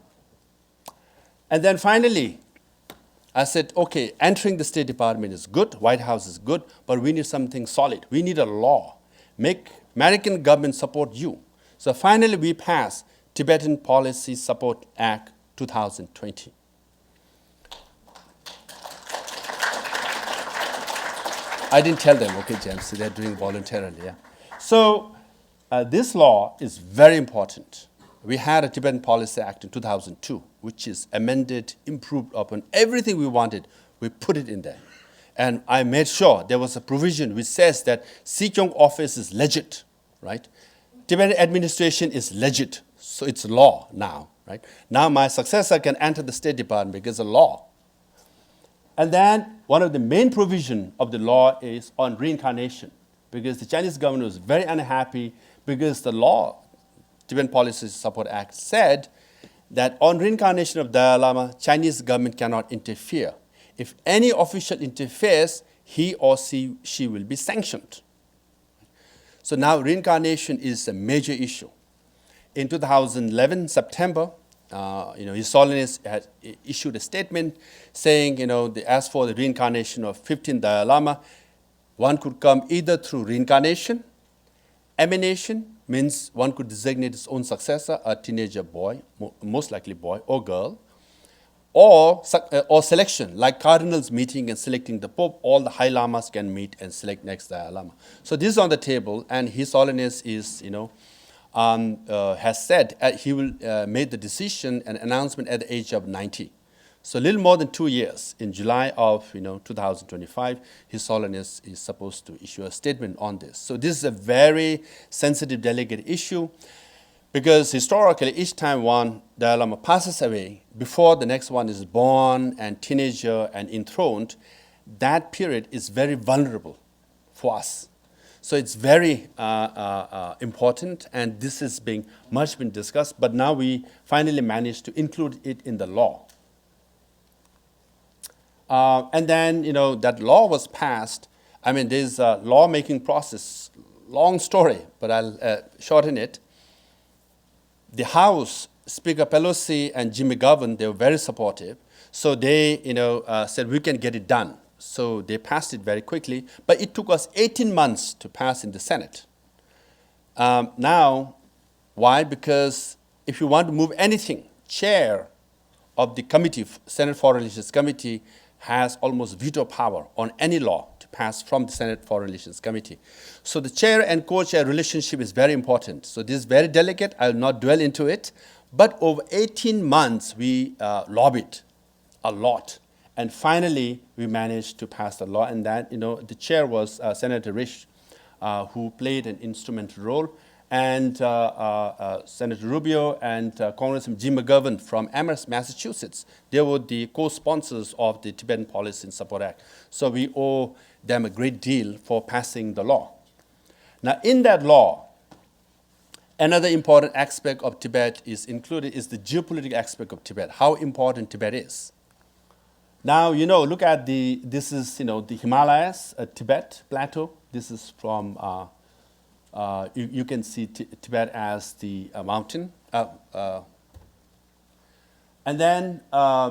And then finally, I said, okay, entering the State Department is good, White House is good, but we need something solid. We need a law. Make American government support you. So finally, we passed Tibetan Policy Support Act 2020. I didn't tell them, okay, James, they're doing voluntarily, yeah. So this law is very important. We had a Tibetan Policy Act in 2002, which is amended, improved upon everything we wanted. We put it in there. And I made sure there was a provision which says that Sikyong office is legit, right? Tibetan administration is legit, so it's law now, right? Now my successor can enter the State Department because it's a law. And then one of the main provisions of the law is on reincarnation, because the Chinese government was very unhappy because the law, Tibetan Policy Support Act, said that on reincarnation of Dalai Lama, Chinese government cannot interfere. If any official interferes, he or she will be sanctioned. So now reincarnation is a major issue. In 2011, September, His Holiness had issued a statement saying, they asked for the reincarnation of 15 Dalai Lama. One could come either through reincarnation, emanation, means one could designate his own successor, a teenager boy, most likely boy or girl, or selection, like cardinals meeting and selecting the Pope. All the High Lamas can meet and select next Dalai Lama. So this is on the table, and His Holiness is, has said he will make the decision and announcement at the age of 90. So a little more than 2 years, in July of 2025, His Holiness is supposed to issue a statement on this. So this is a very sensitive, delicate issue, because historically, each time one Dalai Lama passes away, before the next one is born and teenager and enthroned, that period is very vulnerable for us. So it's very important, and this is much been discussed, but now we finally managed to include it in the law. And then, that law was passed. I mean, there's a lawmaking process, long story, but I'll shorten it. The House, Speaker Pelosi and Jimmy Govern, they were very supportive. So they, said we can get it done. So they passed it very quickly, but it took us 18 months to pass in the Senate. Now, why? Because if you want to move anything, chair of the committee, Senate Foreign Relations Committee, has almost veto power on any law to pass from the Senate Foreign Relations Committee. So the chair and co-chair relationship is very important. So this is very delicate. I will not dwell into it. But over 18 months, we lobbied a lot. And finally, we managed to pass the law. And that, the chair was Senator Risch, who played an instrumental role, and Senator Rubio and Congressman Jim McGovern from Amherst, Massachusetts. They were the co-sponsors of the Tibetan Policy Support Act. So we owe them a great deal for passing the law. Now, in that law, another important aspect of Tibet is included is the geopolitical aspect of Tibet, how important Tibet is. Now, look at this is, the Himalayas, Tibet plateau. This is from, you can see Tibet as the mountain. And then,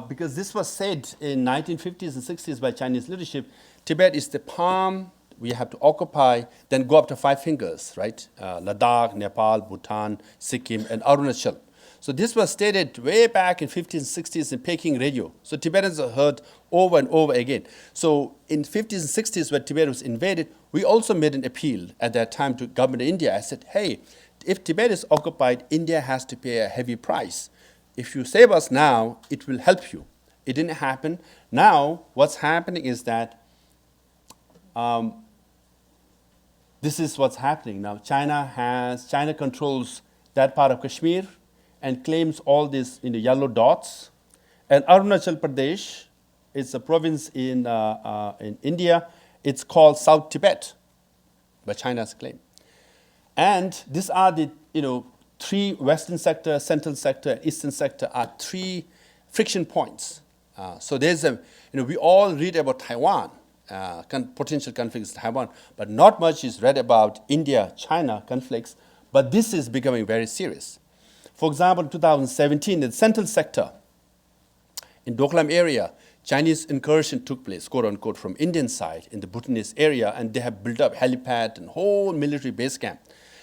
because this was said in 1950s and 60s by Chinese leadership, Tibet is the palm we have to occupy, then go up to 5 fingers, right? Ladakh, Nepal, Bhutan, Sikkim, and Arunachal. So this was stated way back in 1560s in Peking radio. So Tibetans are heard over and over again. So in 50s and 60s when Tibet was invaded, we also made an appeal at that time to government of India. I said, hey, if Tibet is occupied, India has to pay a heavy price. If you save us now, it will help you. It didn't happen. Now, what's happening is that this is what's happening now. China controls that part of Kashmir and claims all these yellow dots. And Arunachal Pradesh is a province in India. It's called South Tibet, by China's claim. And these are the 3 western sector, central sector, and eastern sector are 3 friction points. So there's we all read about Taiwan, potential conflicts in Taiwan, but not much is read about India-China conflicts, but this is becoming very serious. For example, in 2017, in the central sector, in Doklam area, Chinese incursion took place, quote unquote, from Indian side in the Bhutanese area, and they have built up helipad and whole military base camp.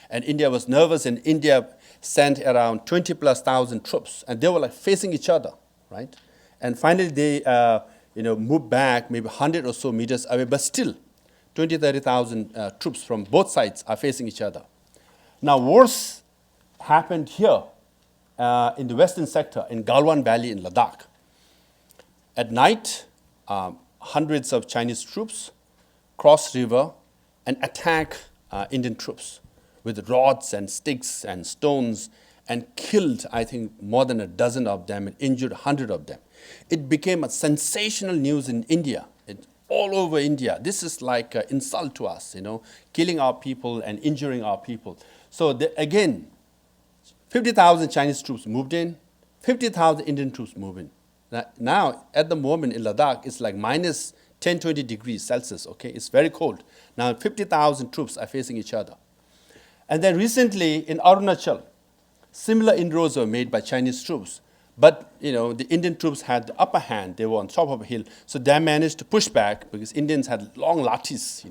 And India was nervous, and India sent around 20,000+ troops, and they were like facing each other, right? And finally, they moved back maybe 100 or so meters away, but still, 30,000 troops from both sides are facing each other. Now, worse happened here in the western sector, in Galwan Valley in Ladakh. At night, hundreds of Chinese troops cross river and attack Indian troops with rods and sticks and stones, and killed, I think, more than a dozen of them and injured 100 of them. It became a sensational news in India, all over India. This is like an insult to us, killing our people and injuring our people. So again, 50,000 Chinese troops moved in, 50,000 Indian troops moved in. Now, at the moment in Ladakh, it's like minus 10, 20 degrees Celsius, okay? It's very cold. Now, 50,000 troops are facing each other. And then recently in Arunachal, similar inroads were made by Chinese troops. But, the Indian troops had the upper hand. They were on top of a hill. So they managed to push back because Indians had long lathis,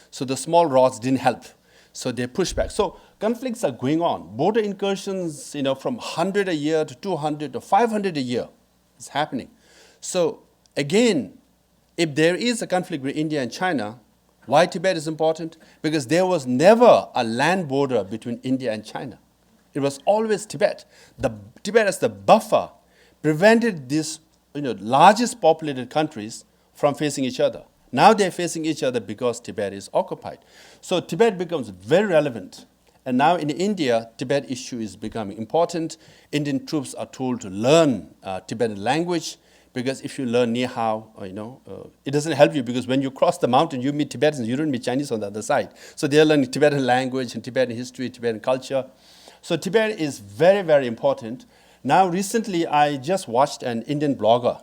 So the small rods didn't help. So they pushed back. So conflicts are going on. Border incursions, from 100 a year to 200 to 500 a year is happening. So again, if there is a conflict with India and China, why Tibet is important? Because there was never a land border between India and China. It was always Tibet. Tibet as the buffer prevented these largest populated countries from facing each other. Now they're facing each other because Tibet is occupied. So Tibet becomes very relevant. And now in India, Tibet issue is becoming important. Indian troops are told to learn Tibetan language, because if you learn Ni Hao, it doesn't help you, because when you cross the mountain, you meet Tibetans, you don't meet Chinese on the other side. So they're learning Tibetan language and Tibetan history, Tibetan culture. So Tibet is very, very important. Now, recently, I just watched an Indian blogger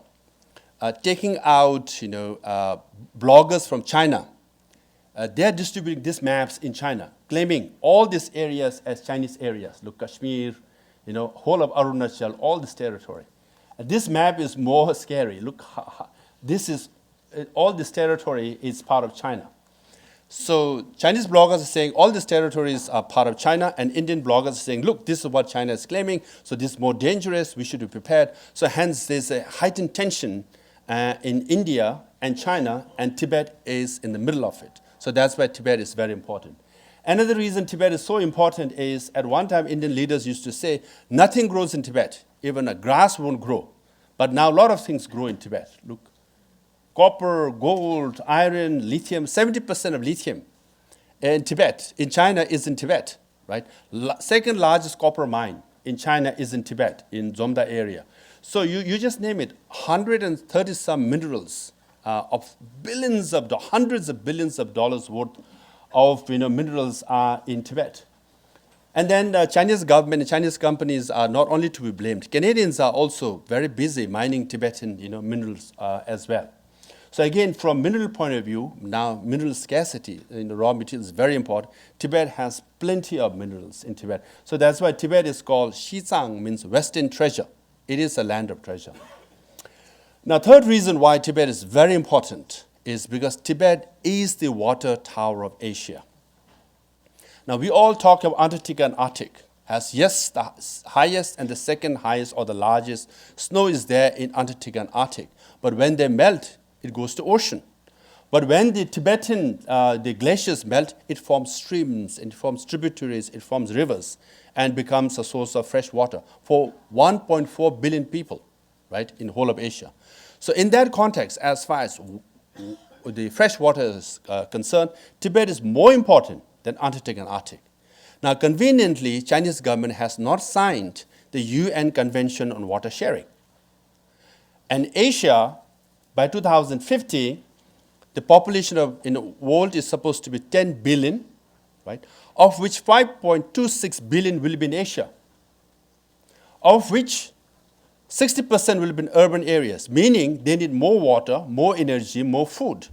taking out, bloggers from China. They're distributing these maps in China, claiming all these areas as Chinese areas. Look, Kashmir, whole of Arunachal, all this territory. This map is more scary. Look, all this territory is part of China. So Chinese bloggers are saying all these territories are part of China, and Indian bloggers are saying, look, this is what China is claiming, so this is more dangerous, we should be prepared. So hence there's a heightened tension in India and China, and Tibet is in the middle of it. So that's why Tibet is very important. Another reason Tibet is so important is, at one time, Indian leaders used to say, nothing grows in Tibet. Even a grass won't grow. But now a lot of things grow in Tibet. Look, copper, gold, iron, lithium, 70% of lithium in Tibet, in China, is in Tibet, right? Second largest copper mine in China is in Tibet, in Zomda area. So you just name it, 130-some minerals of hundreds of billions of dollars worth of minerals are in Tibet. And then the Chinese government and Chinese companies are not only to be blamed. Canadians are also very busy mining Tibetan minerals as well. So again, from mineral point of view, now mineral scarcity in the raw materials is very important. Tibet has plenty of minerals in Tibet. So that's why Tibet is called Xizang, means Western treasure. It is a land of treasure. Now, third reason why Tibet is very important is because Tibet is the water tower of Asia. Now, we all talk about Antarctica and Arctic as, yes, the highest and the second highest or the largest snow is there in Antarctica and Arctic. But when they melt, it goes to ocean. But when the Tibetan, the glaciers melt, it forms streams, it forms tributaries, it forms rivers, and becomes a source of fresh water for 1.4 billion people, right, in the whole of Asia. So in that context, as far as the fresh water is concerned, Tibet is more important than Antarctic and Arctic. Now, conveniently, Chinese government has not signed the UN Convention on Water Sharing. And Asia, by 2050, the population in the world is supposed to be 10 billion, right? Of which 5.26 billion will be in Asia, of which 60% will be in urban areas, meaning they need more water, more energy, more food.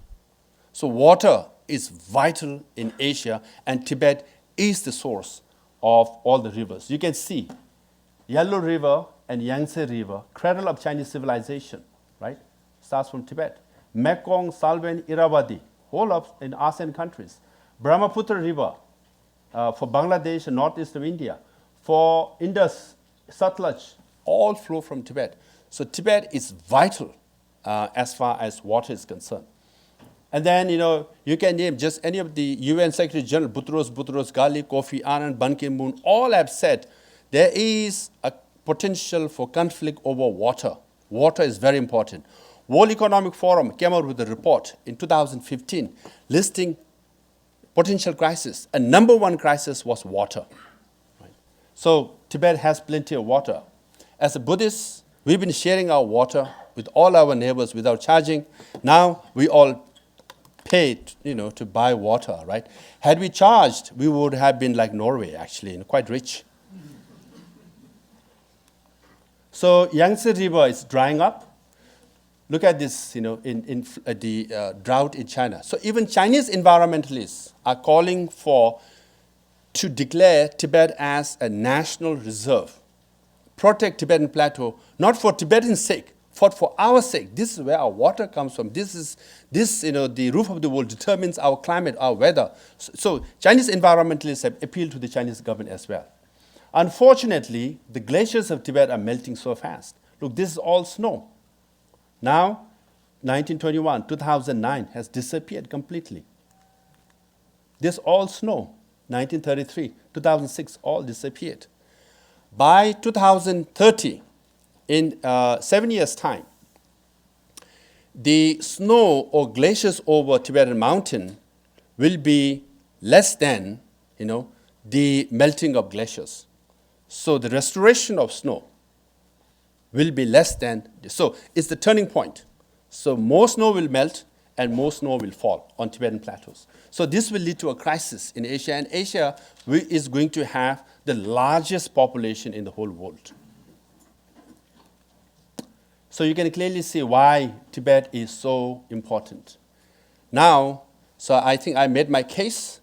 So water is vital in Asia, and Tibet is the source of all the rivers. You can see Yellow River and Yangtze River, cradle of Chinese civilization, right? Starts from Tibet. Mekong, Salween, Irrawaddy, whole of in ASEAN countries. Brahmaputra River for Bangladesh and northeast of India. For Indus, Satluj, all flow from Tibet. So Tibet is vital as far as water is concerned. And then, you can name just any of the UN Secretary-General, Boutros Ghali, Kofi Annan, Ban Ki-moon, all have said there is a potential for conflict over water. Water is very important. World Economic Forum came out with a report in 2015 listing potential crisis. And number one crisis was water. Right? So Tibet has plenty of water. As a Buddhist, we've been sharing our water with all our neighbors without charging. Now we all pay, to buy water, right? Had we charged, we would have been like Norway, actually, quite rich. So Yangtze River is drying up. Look at this, in the drought in China. So even Chinese environmentalists are calling to declare Tibet as a national reserve. Protect Tibetan Plateau, not for Tibetan's sake, but for our sake. This is where our water comes from. The roof of the world determines our climate, our weather. So Chinese environmentalists have appealed to the Chinese government as well. Unfortunately, the glaciers of Tibet are melting so fast. Look, this is all snow. Now, 1921, 2009 has disappeared completely. This all snow, 1933, 2006, all disappeared. By 2030, in 7 years' time, the snow or glaciers over Tibetan mountain will be less than, the melting of glaciers. So the restoration of snow will be less than, so it's the turning point. So more snow will melt and more snow will fall on Tibetan plateaus. So this will lead to a crisis in Asia, and Asia is going to have the largest population in the whole world. So you can clearly see why Tibet is so important. Now, so I think I made my case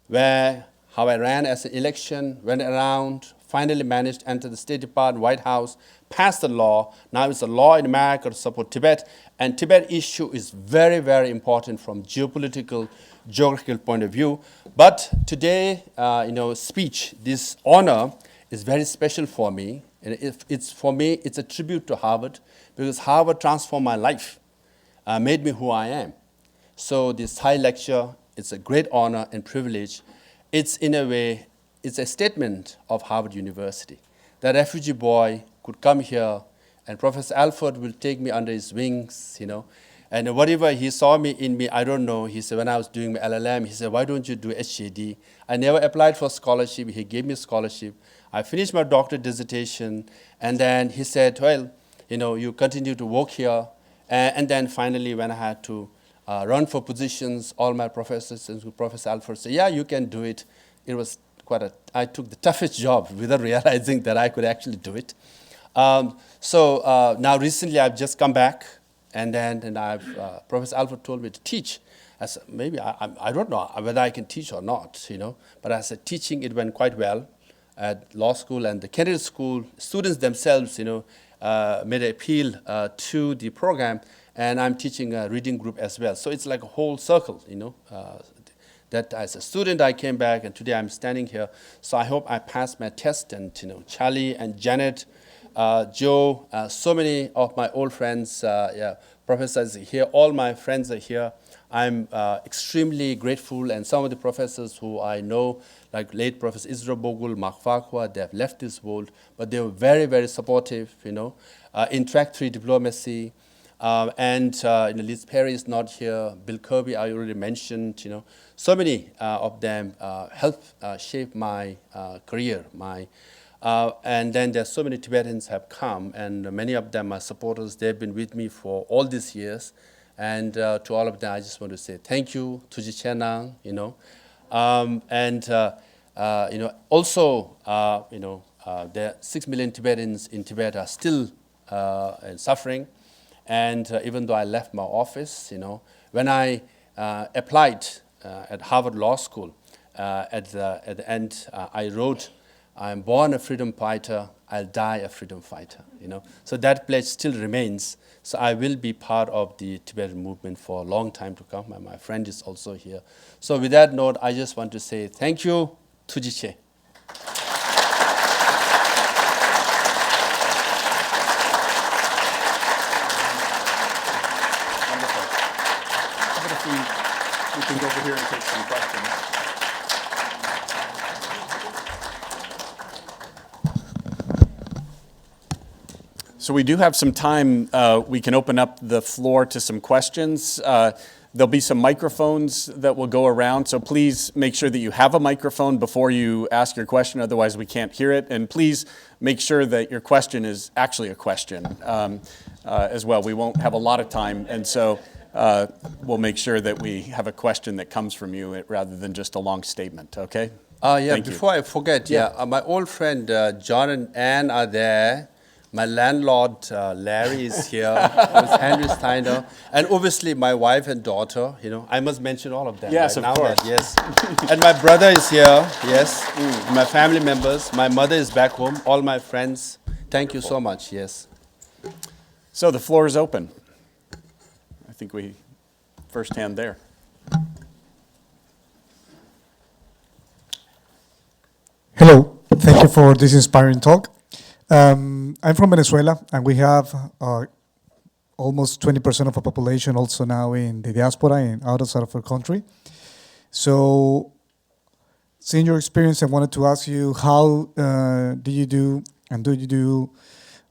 how I ran as an election, went around, finally managed to enter the State Department, White House, passed the law. Now it's a law in America to support Tibet. And Tibet issue is very, very important from geopolitical, geographical point of view. But today, speech, this honor is very special for me. And for me, it's a tribute to Harvard, because Harvard transformed my life, made me who I am. So this Tsai lecture, it's a great honor and privilege. It's in a way, it's a statement of Harvard University. The refugee boy could come here, and Professor Alford will take me under his wings, and whatever he saw in me, I don't know. He said, when I was doing my LLM, he said, why don't you do HJD? I never applied for scholarship. He gave me scholarship. I finished my doctorate dissertation, and then he said, well, you continue to work here. And then finally, when I had to run for positions, all my professors and Professor Alford said, yeah, you can do it. It was I took the toughest job without realizing that I could actually do it. So now recently I've just come back, and Professor Alford told me to teach. I said, maybe, I don't know whether I can teach or not, But I said, teaching, it went quite well at law school and the candidate school. Students themselves, made an appeal to the program, and I'm teaching a reading group as well. So it's like a whole circle, that as a student I came back, and today I'm standing here. So I hope I passed my test, and Charlie and Janet, Joe, so many of my old friends, professors are here, all my friends are here. I'm extremely grateful, and some of the professors who I know, like late Professor Israel Bogul, Mark Farquhar, they have left this world, but they were very, very supportive, in track 3 diplomacy. Liz Perry is not here. Bill Kirby, I already mentioned. So many of them helped shape my career. And then there's so many Tibetans have come, and many of them are supporters. They've been with me for all these years, and to all of them, I just want to say thank you, Tuji Chenang. Also, there are 6 million Tibetans in Tibet are still and suffering. And even though I left my office, when I applied at Harvard Law School, at the end, I wrote, "I'm born a freedom fighter, I'll die a freedom fighter." So that pledge still remains. So I will be part of the Tibetan movement for a long time to come. And my friend is also here. So with that note, I just want to say thank you, Tujiche. We can go over here and take some questions. So we do have some time. We can open up the floor to some questions. There'll be some microphones that will go around, so please make sure that you have a microphone before you ask your question, otherwise we can't hear it. And please make sure that your question is actually a question as well. We won't have a lot of time, and so we'll make sure that we have a question that comes from you rather than just a long statement, okay? Before I forget, my old friend John and Ann are there. My landlord, Larry, is here, with Henry Steiner, and obviously my wife and daughter, I must mention all of them. Yes, right of now, course. Yes. And my brother is here, yes. My family members, my mother is back home, all my friends. Thank you so much, yes. So the floor is open. I think we, first hand there. Hello, thank you for this inspiring talk. I'm from Venezuela, and we have almost 20% of our population also now in the diaspora and outside of our country. So, seeing your experience, I wanted to ask you, how do you do,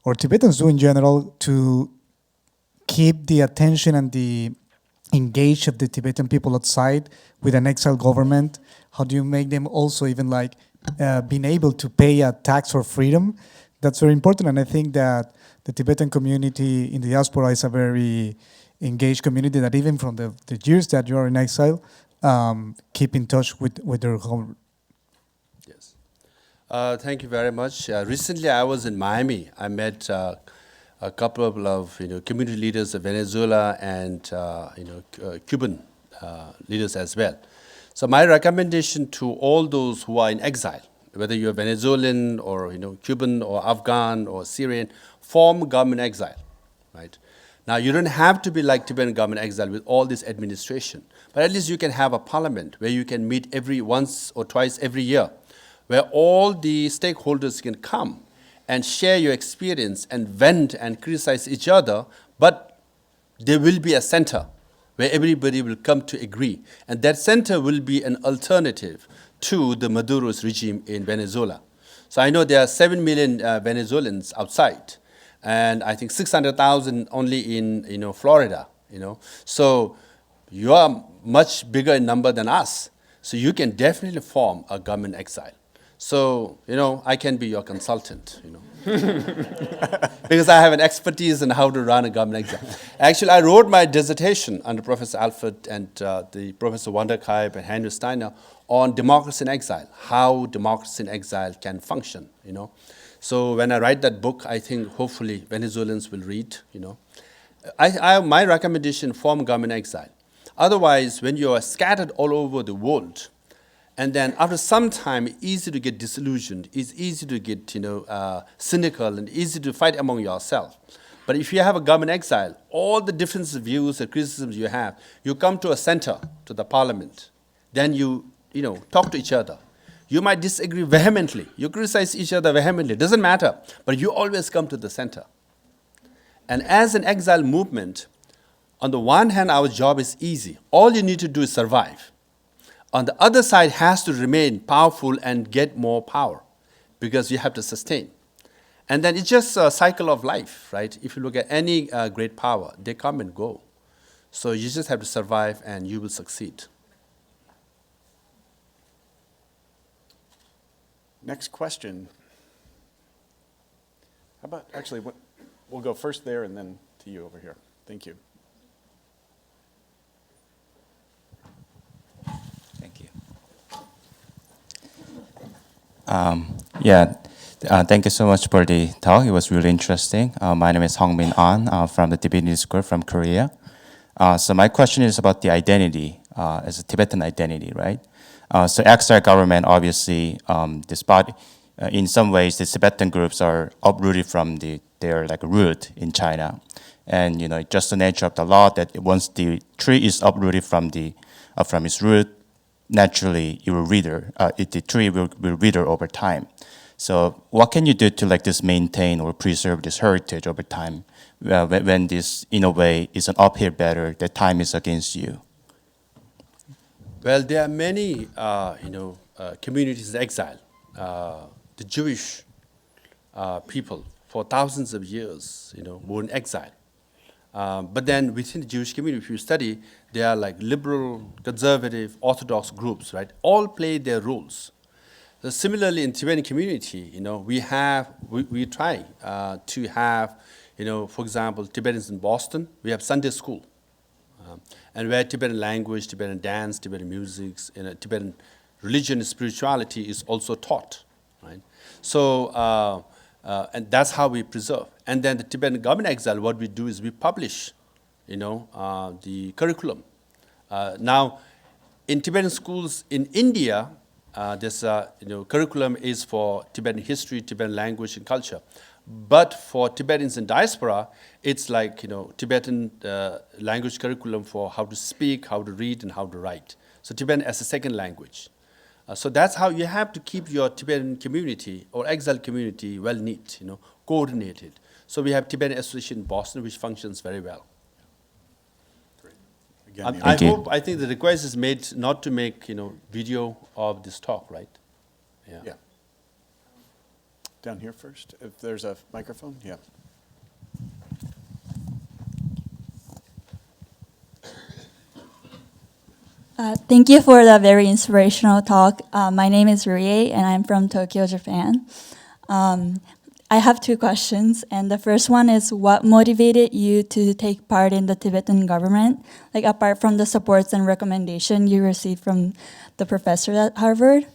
or Tibetans do in general, to keep the attention and the engage of the Tibetan people outside with an exile government? How do you make them also even being able to pay a tax for freedom? That's very important, and I think that the Tibetan community in the diaspora is a very engaged community that even from the years that you are in exile, keep in touch with their home. Yes. Thank you very much. Recently, I was in Miami. I met a couple of community leaders of Venezuela and Cuban leaders as well. So my recommendation to all those who are in exile, whether you're Venezuelan or Cuban or Afghan or Syrian, form government exile, right? Now you don't have to be like Tibetan government exile with all this administration, but at least you can have a parliament where you can meet once or twice every year, where all the stakeholders can come and share your experience and vent and criticize each other, but there will be a center where everybody will come to agree, and that center will be an alternative to the Maduro's regime in Venezuela. So I know there are 7 million Venezuelans outside, and I think 600,000 only in Florida. So you are much bigger in number than us. So you can definitely form a government exile. So I can be your consultant. Because I have an expertise in how to run a government exile. Actually, I wrote my dissertation under Professor Alfred and the Professor Wanderkaib and Henry Steiner on democracy in exile, how democracy in exile can function. So when I write that book, I think hopefully Venezuelans will read. My recommendation: form government exile. Otherwise, when you are scattered all over the world, and then after some time, it's easy to get disillusioned. It's easy to get cynical and easy to fight among yourself. But if you have a government exile, all the different views and criticisms you have, you come to a center, to the parliament. Then you talk to each other. You might disagree vehemently. You criticize each other vehemently. It doesn't matter. But you always come to the center. And as an exile movement, on the one hand, our job is easy. All you need to do is survive. On the other side, has to remain powerful and get more power, because you have to sustain. And then it's just a cycle of life, right? If you look at any great power, they come and go. So you just have to survive and you will succeed. Next question. How about, actually, we'll go first there and then to you over here. Thank you. Yeah, Thank you so much for the talk. It was really interesting. My name is Hongmin An from the Tibetan School from Korea. So my question is about the identity, as a Tibetan identity, right? So exile government, obviously, despite in some ways the Tibetan groups are uprooted from their like root in China, and just the nature of the law that once the tree is uprooted from its root, naturally it will wither. The tree will wither over time. So what can you do to like this maintain or preserve this heritage over time when this in a way is an uphill battle that time is against you? Well, there are many, communities in exile. The Jewish people for thousands of years, were in exile. But then within the Jewish community, if you study, there are like liberal, conservative, orthodox groups, right? All play their roles. So similarly, in Tibetan community, we try to have, for example, Tibetans in Boston, we have Sunday school. And where Tibetan language, Tibetan dance, Tibetan music, Tibetan religion and spirituality is also taught, right? So, and that's how we preserve. And then the Tibetan government exile, what we do is we publish, the curriculum. Now, in Tibetan schools in India, this curriculum is for Tibetan history, Tibetan language and culture. But for Tibetans in diaspora, it's like Tibetan language curriculum for how to speak, how to read, and how to write. So Tibetan as a second language. So that's how you have to keep your Tibetan community or exile community well knit, coordinated. So we have Tibetan Association in Boston, which functions very well. Again, I think the request is made not to make video of this talk, right? yeah. Down here first, if there's a microphone, yeah. Thank you for the very inspirational talk. My name is Rie, and I'm from Tokyo, Japan. I have two questions, and the first one is, what motivated you to take part in the Tibetan government, like apart from the supports and recommendation you received from the professor at Harvard?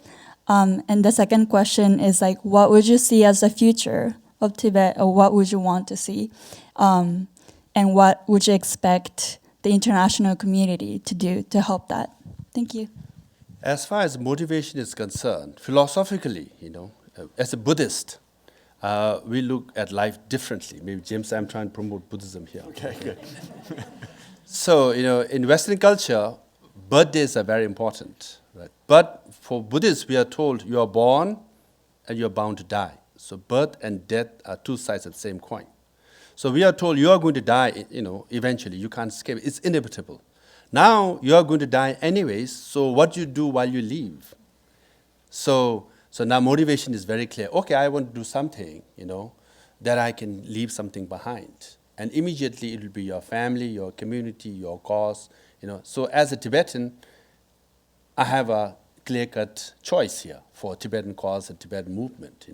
And the second question is, like, what would you see as the future of Tibet, or what would you want to see? And what would you expect the international community to do to help that? Thank you. As far as motivation is concerned, philosophically, as a Buddhist, we look at life differently. Maybe, James, I'm trying to promote Buddhism here. Okay, good. So, in Western culture, birthdays are very important. Right? But for Buddhists, we are told you are born and you are bound to die. So birth and death are two sides of the same coin. So we are told you are going to die, eventually. You can't escape. It's inevitable. Now you are going to die anyways, so what you do while you live? So now motivation is very clear. Okay, I want to do something, that I can leave something behind. And immediately it will be your family, your community, your cause, So as a Tibetan, I have a clear-cut choice here for Tibetan cause and Tibetan movement,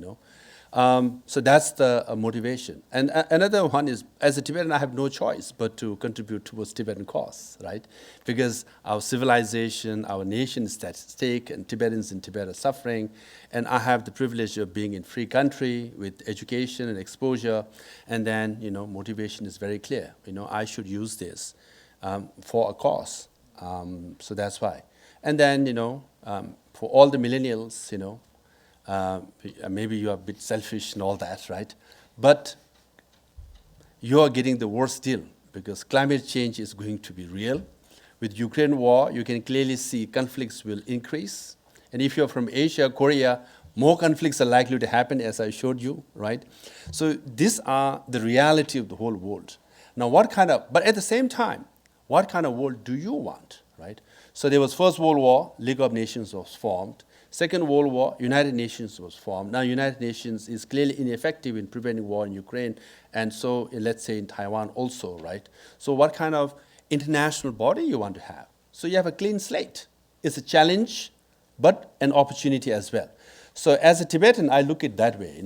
So that's the motivation. And another one is, as a Tibetan, I have no choice but to contribute towards Tibetan cause, right? Because our civilization, our nation is at stake, and Tibetans in Tibet are suffering. And I have the privilege of being in free country with education and exposure. And then, motivation is very clear. I should use this for a cause. So that's why. And then, for all the millennials, maybe you are a bit selfish and all that, right? But you are getting the worst deal because climate change is going to be real. With Ukraine war, you can clearly see conflicts will increase. And if you're from Asia, Korea, more conflicts are likely to happen, as I showed you, right? So these are the reality of the whole world. Now, but at the same time, what kind of world do you want, right? So there was First World War, League of Nations was formed. Second World War, United Nations was formed. Now United Nations is clearly ineffective in preventing war in Ukraine, and so let's say in Taiwan also, right? So what kind of international body you want to have? So you have a clean slate. It's a challenge, but an opportunity as well. So as a Tibetan, I look at it that way.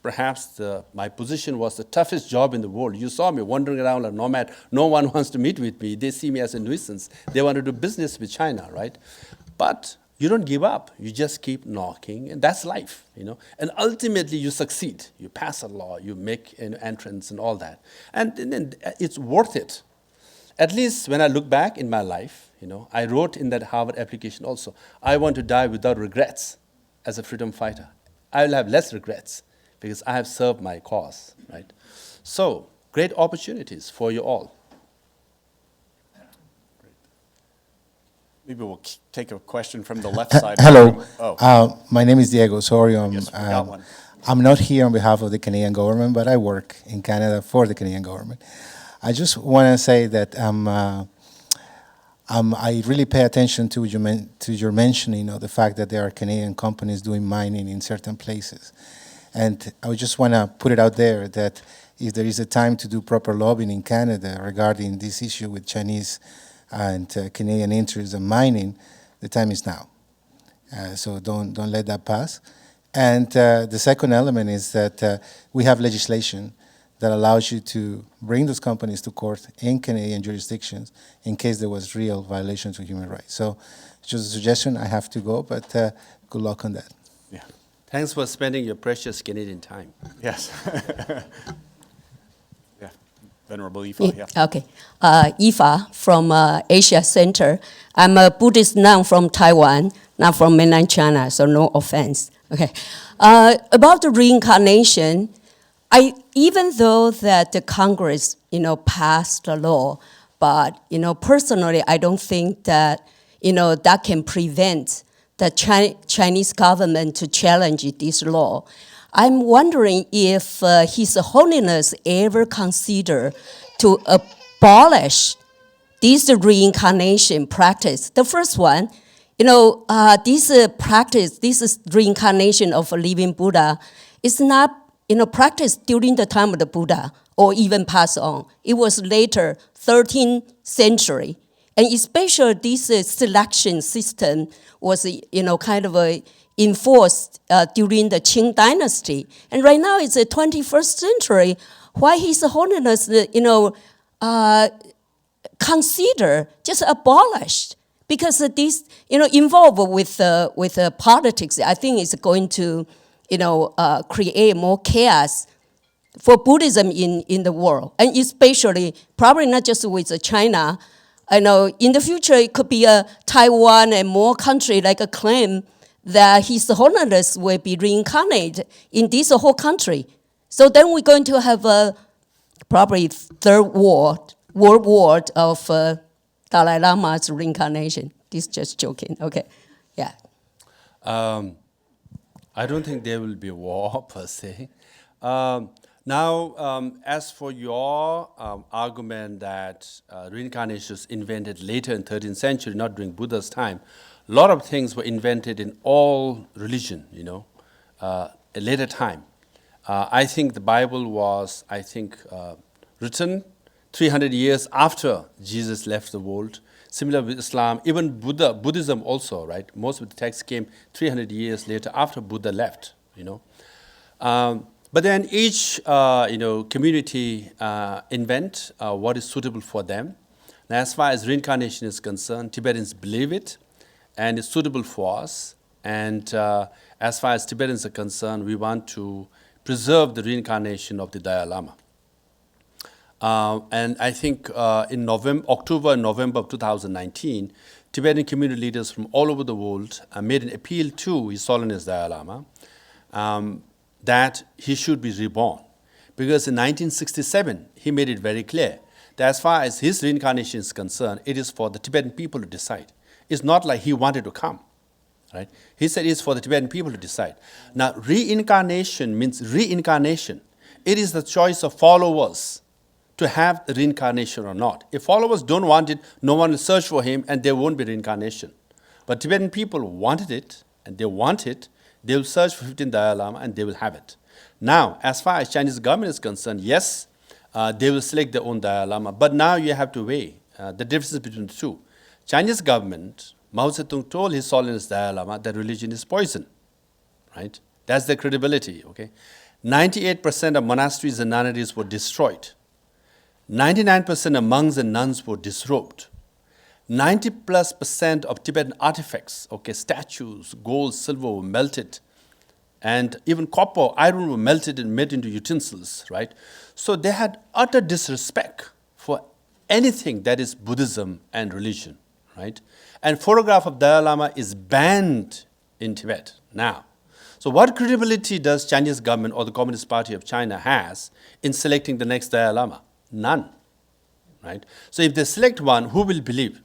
Perhaps my position was the toughest job in the world. You saw me wandering around like a nomad. No one wants to meet with me. They see me as a nuisance. They want to do business with China, right? But you don't give up. You just keep knocking, and that's life, And ultimately, you succeed. You pass a law, you make an entrance and all that. And then it's worth it. At least when I look back in my life, I wrote in that Harvard application also, I want to die without regrets as a freedom fighter. I will have less regrets because I have served my cause, right? So, great opportunities for you all. Maybe we'll take a question from the left side. Hello. Oh, My name is Diego. Sorry, yes, we got one. I'm not here on behalf of the Canadian government, but I work in Canada for the Canadian government. I just want to say that I really pay attention to your mentioning of the fact that there are Canadian companies doing mining in certain places. And I just want to put it out there that if there is a time to do proper lobbying in Canada regarding this issue with Chinese and Canadian interests in mining, the time is now. So don't let that pass. And the second element is that we have legislation that allows you to bring those companies to court in Canadian jurisdictions in case there was real violations of human rights. So just a suggestion, I have to go, but good luck on that. Yeah. Thanks for spending your precious Canadian time. Yes. Yeah. Venerable Ifa, yeah. Okay. Ifa from Asia Center. I'm a Buddhist nun from Taiwan, not from mainland China, so no offense. Okay. About the reincarnation, even though that the Congress, passed a law, but, personally, I don't think that, that can prevent the Chinese government to challenge this law. I'm wondering if His Holiness ever consider to abolish this reincarnation practice. The first one, this practice, this reincarnation of a living Buddha is not, practiced during the time of the Buddha or even passed on. It was later, 13th century. And especially this selection system was, kind of enforced during the Qing dynasty. And right now it's the 21st century. Why His Holiness, consider just abolished? Because this, involved with politics, I think it's going to, create more chaos for Buddhism in the world, and especially probably not just with China. I know in the future it could be a Taiwan and more country like a claim that His Holiness will be reincarnated in this whole country. So then we're going to have a probably third world war of Dalai Lama's reincarnation. This is just joking. Okay, yeah. I don't think there will be a war per se. Now, as for your argument that reincarnation was invented later in 13th century, not during Buddha's time, a lot of things were invented in all religion, a later time. I think the Bible was, written 300 years after Jesus left the world. Similar with Islam, even Buddhism also, right? Most of the texts came 300 years later after Buddha left, But then each, community invent what is suitable for them. Now, as far as reincarnation is concerned, Tibetans believe it, and it's suitable for us. And as far as Tibetans are concerned, we want to preserve the reincarnation of the Dalai Lama. And I think in October and November of 2019, Tibetan community leaders from all over the world made an appeal to His Holiness Dalai Lama that he should be reborn. Because in 1967, he made it very clear that as far as his reincarnation is concerned, it is for the Tibetan people to decide. It's not like he wanted to come, right? He said it's for the Tibetan people to decide. Now, reincarnation means reincarnation. It is the choice of followers to have the reincarnation or not. If followers don't want it, no one will search for him and there won't be reincarnation. But Tibetan people wanted it and they want it, they will search for 15th Dalai Lama and they will have it. Now, as far as Chinese government is concerned, yes, they will select their own Dalai Lama. But now you have to weigh the differences between the two. Chinese government, Mao Zedong told His Holiness Dalai Lama that religion is poison, right? That's their credibility, okay? 98% of monasteries and nunneries were destroyed. 99% of monks and nuns were disrobed. 90+% of Tibetan artifacts, okay, statues, gold, silver were melted, and even copper, iron were melted and made into utensils, right? So they had utter disrespect for anything that is Buddhism and religion, right? And photograph of Dalai Lama is banned in Tibet now. So what credibility does Chinese government or the Communist Party of China has in selecting the next Dalai Lama? None, right? So if they select one, who will believe?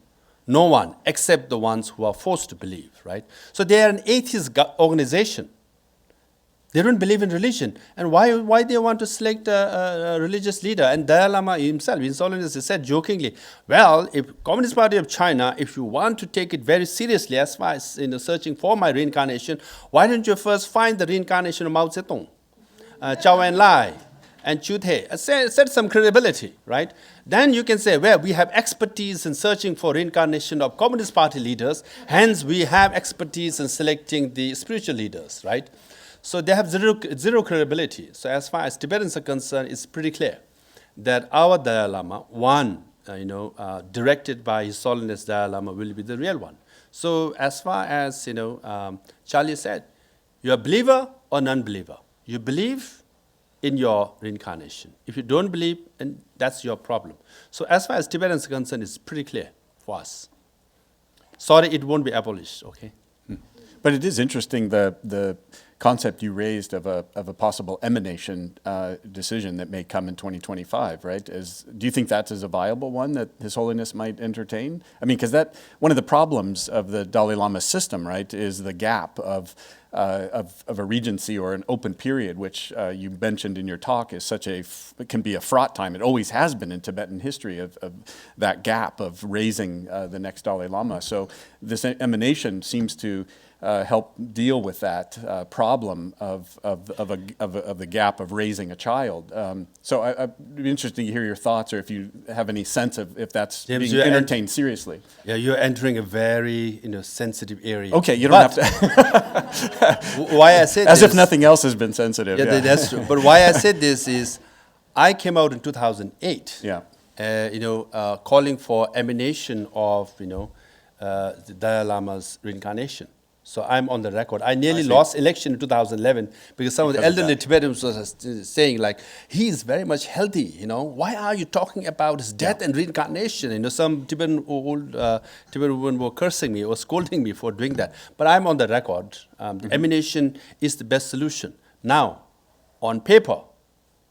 No one, except the ones who are forced to believe, right? So they are an atheist organization. They don't believe in religion. And why they want to select a religious leader? And Dalai Lama himself, in Solemnity, said jokingly, well, if Communist Party of China, if you want to take it very seriously as far as searching for my reincarnation, why don't you first find the reincarnation of Mao Zedong, Zhou Enlai, and Chu Te? Set some credibility, right? Then you can say, well, we have expertise in searching for reincarnation of Communist Party leaders, hence we have expertise in selecting the spiritual leaders, right? So they have zero credibility. So as far as Tibetans are concerned, it's pretty clear that our Dalai Lama, one, directed by His Holiness Dalai Lama, will be the real one. So as far as, Charlie said, you're a believer or non-believer. You believe in your reincarnation. If you don't believe, then that's your problem. So as far as Tibetans are concerned, it's pretty clear for us. Sorry, it won't be abolished, okay? But it is interesting, the concept you raised of a possible emanation decision that may come in 2025, right? Do you think that is a viable one that His Holiness might entertain? I mean, because one of the problems of the Dalai Lama system, right, is the gap of a regency or an open period, which you mentioned in your talk is it can be a fraught time. It always has been in Tibetan history of that gap of raising the next Dalai Lama. So this emanation seems to help deal with that problem of the gap of raising a child. So I'd be interested to hear your thoughts, or if you have any sense of if that's James, being entertained seriously. Yeah, you're entering a very sensitive area. Okay, you don't have to. Why I said As this, if nothing else has been sensitive. Yeah, that's true. But why I said this is, I came out in 2008. Yeah. Calling for emanation of the Dalai Lama's reincarnation. So I'm on the record. I nearly lost election in 2011 because some of the elderly Tibetans were saying like, he is very much healthy, Why are you talking about his death and reincarnation? Some Tibetan women were cursing me or scolding me for doing that. But I'm on the record. Emanation is the best solution. Now, on paper,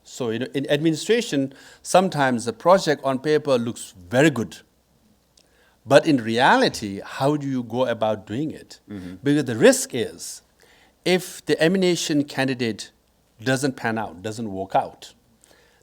so in administration, sometimes the project on paper looks very good. But in reality, how do you go about doing it? Mm-hmm. Because the risk is, if the emanation candidate doesn't pan out, doesn't work out,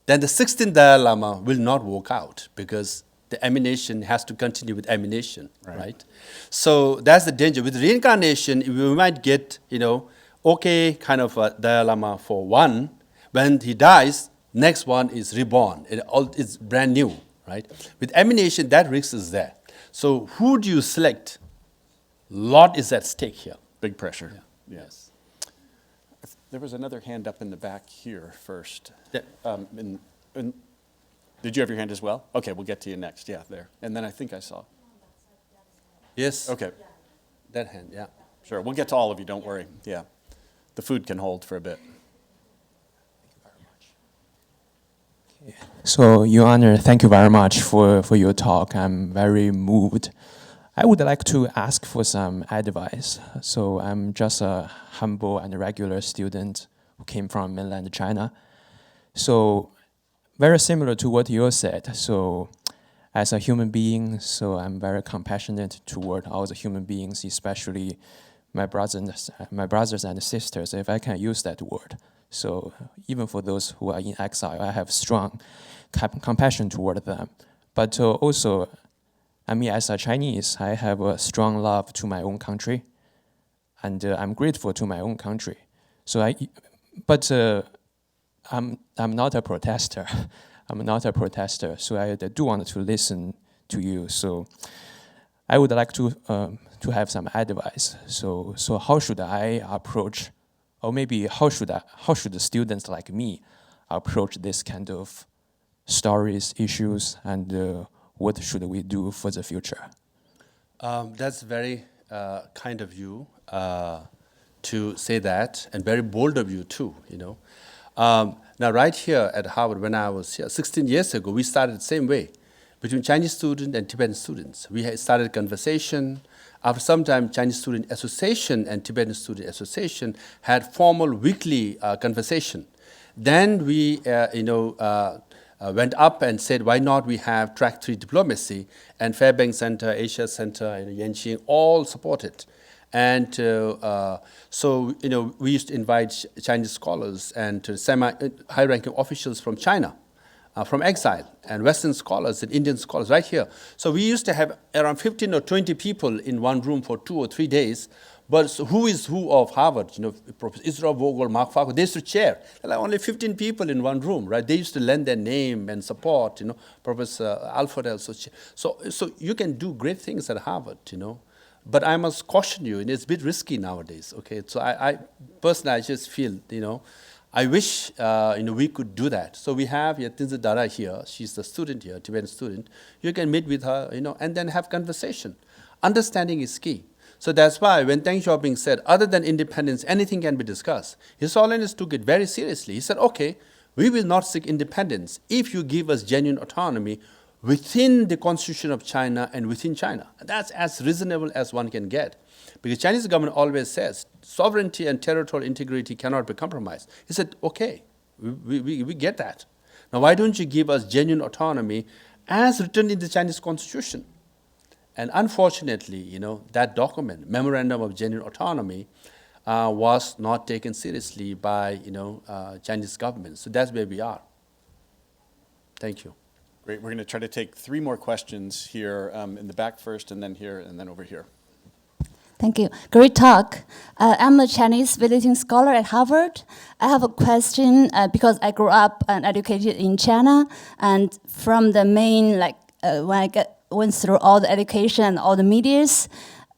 then the 16th Dalai Lama will not work out because the emanation has to continue with emanation, right? So that's the danger. With reincarnation, we might get, kind of a Dalai Lama for one. When he dies, next one is reborn. It's brand new, right? With emanation, that risk is there. So who do you select? Lot is at stake here. Big pressure. Yeah. Yes. There was another hand up in the back here first. Yeah. Did you have your hand as well? Okay, we'll get to you next. Yeah, there. And then I think I saw. Yes. Okay. That hand, yeah. Sure, we'll get to all of you, don't worry. Yeah. The food can hold for a bit. So, Your Honor, thank you very much for your talk. I'm very moved. I would like to ask for some advice. So I'm just a humble and regular student who came from mainland China. So very similar to what you said. So as a human being, so I'm very compassionate toward all the human beings, especially my brothers and sisters, if I can use that word. So even for those who are in exile, I have strong compassion toward them. But also, I mean, as a Chinese, I have a strong love to my own country, and I'm grateful to my own country. So I'm not a protester. I'm not a protester. So I do want to listen to you. So I would like to have some advice. So how should I approach, or maybe how should the students like me approach this kind of stories, issues, and what should we do for the future? That's very kind of you to say that, and very bold of you too, you know. Now, right here at Harvard, when I was here 16 years ago, we started the same way between Chinese students and Tibetan students. We had started a conversation. After some time, Chinese Student Association and Tibetan Student Association had formal weekly conversation. Then we, went up and said, why not we have track 3 diplomacy? And Fairbanks Center, Asia Center, and Yanqing all supported. And so, we used to invite Chinese scholars and high-ranking officials from China, from Exile, and Western scholars and Indian scholars right here. So we used to have around 15 or 20 people in one room for 2 or 3 days. But so who is who of Harvard? Professor Israel Vogel, Mark Farquhar, they used to chair. There are only 15 people in one room, right? They used to lend their name and support, Professor Alfred also. So you can do great things at Harvard, But I must caution you, and it's a bit risky nowadays, okay? So I personally, I just feel, I wish, we could do that. So we have Tinza Dara here. She's a student here, Tibetan student. You can meet with her, and then have conversation. Understanding is key. So that's why when Deng Xiaoping said, other than independence, anything can be discussed, His Holiness took it very seriously. He said, okay, we will not seek independence if you give us genuine autonomy within the Constitution of China and within China. That's as reasonable as one can get. Because Chinese government always says sovereignty and territorial integrity cannot be compromised. He said, okay, we get that. Now why don't you give us genuine autonomy as written in the Chinese Constitution? And unfortunately, that document, Memorandum of Genuine Autonomy, was not taken seriously by, Chinese government. So that's where we are. Thank you. Great. We're going to try to take 3 more questions here in the back first, and then here, and then over here. Thank you. Great talk. I'm a Chinese visiting scholar at Harvard. I have a question because I grew up and educated in China, and from the main, when I went through all the education and all the medias,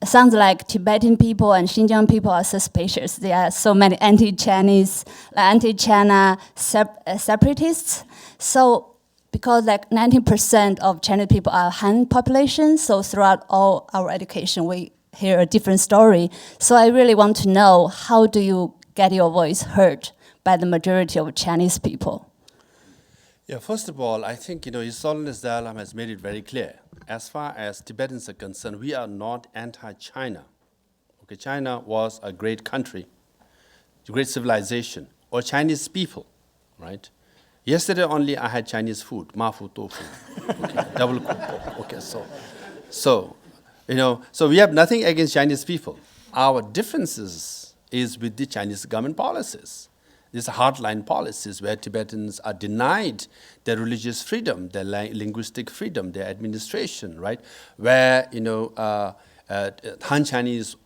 it sounds like Tibetan people and Xinjiang people are suspicious. There are so many anti-Chinese, anti-China separatists. So because 90% of Chinese people are Han population, so throughout all our education, we hear a different story. So I really want to know, how do you get your voice heard by the majority of Chinese people? Yeah, first of all, I think, His Holiness Dalai Lama has made it very clear. As far as Tibetans are concerned, we are not anti-China. Okay, China was a great country, a great civilization, or Chinese people, right? Yesterday only I had Chinese food, mafu tofu, okay, double kupo. Okay, so we have nothing against Chinese people. Our differences is with the Chinese government policies. These are hardline policies where Tibetans are denied their religious freedom, their linguistic freedom, their administration, right? Where, Han Chinese,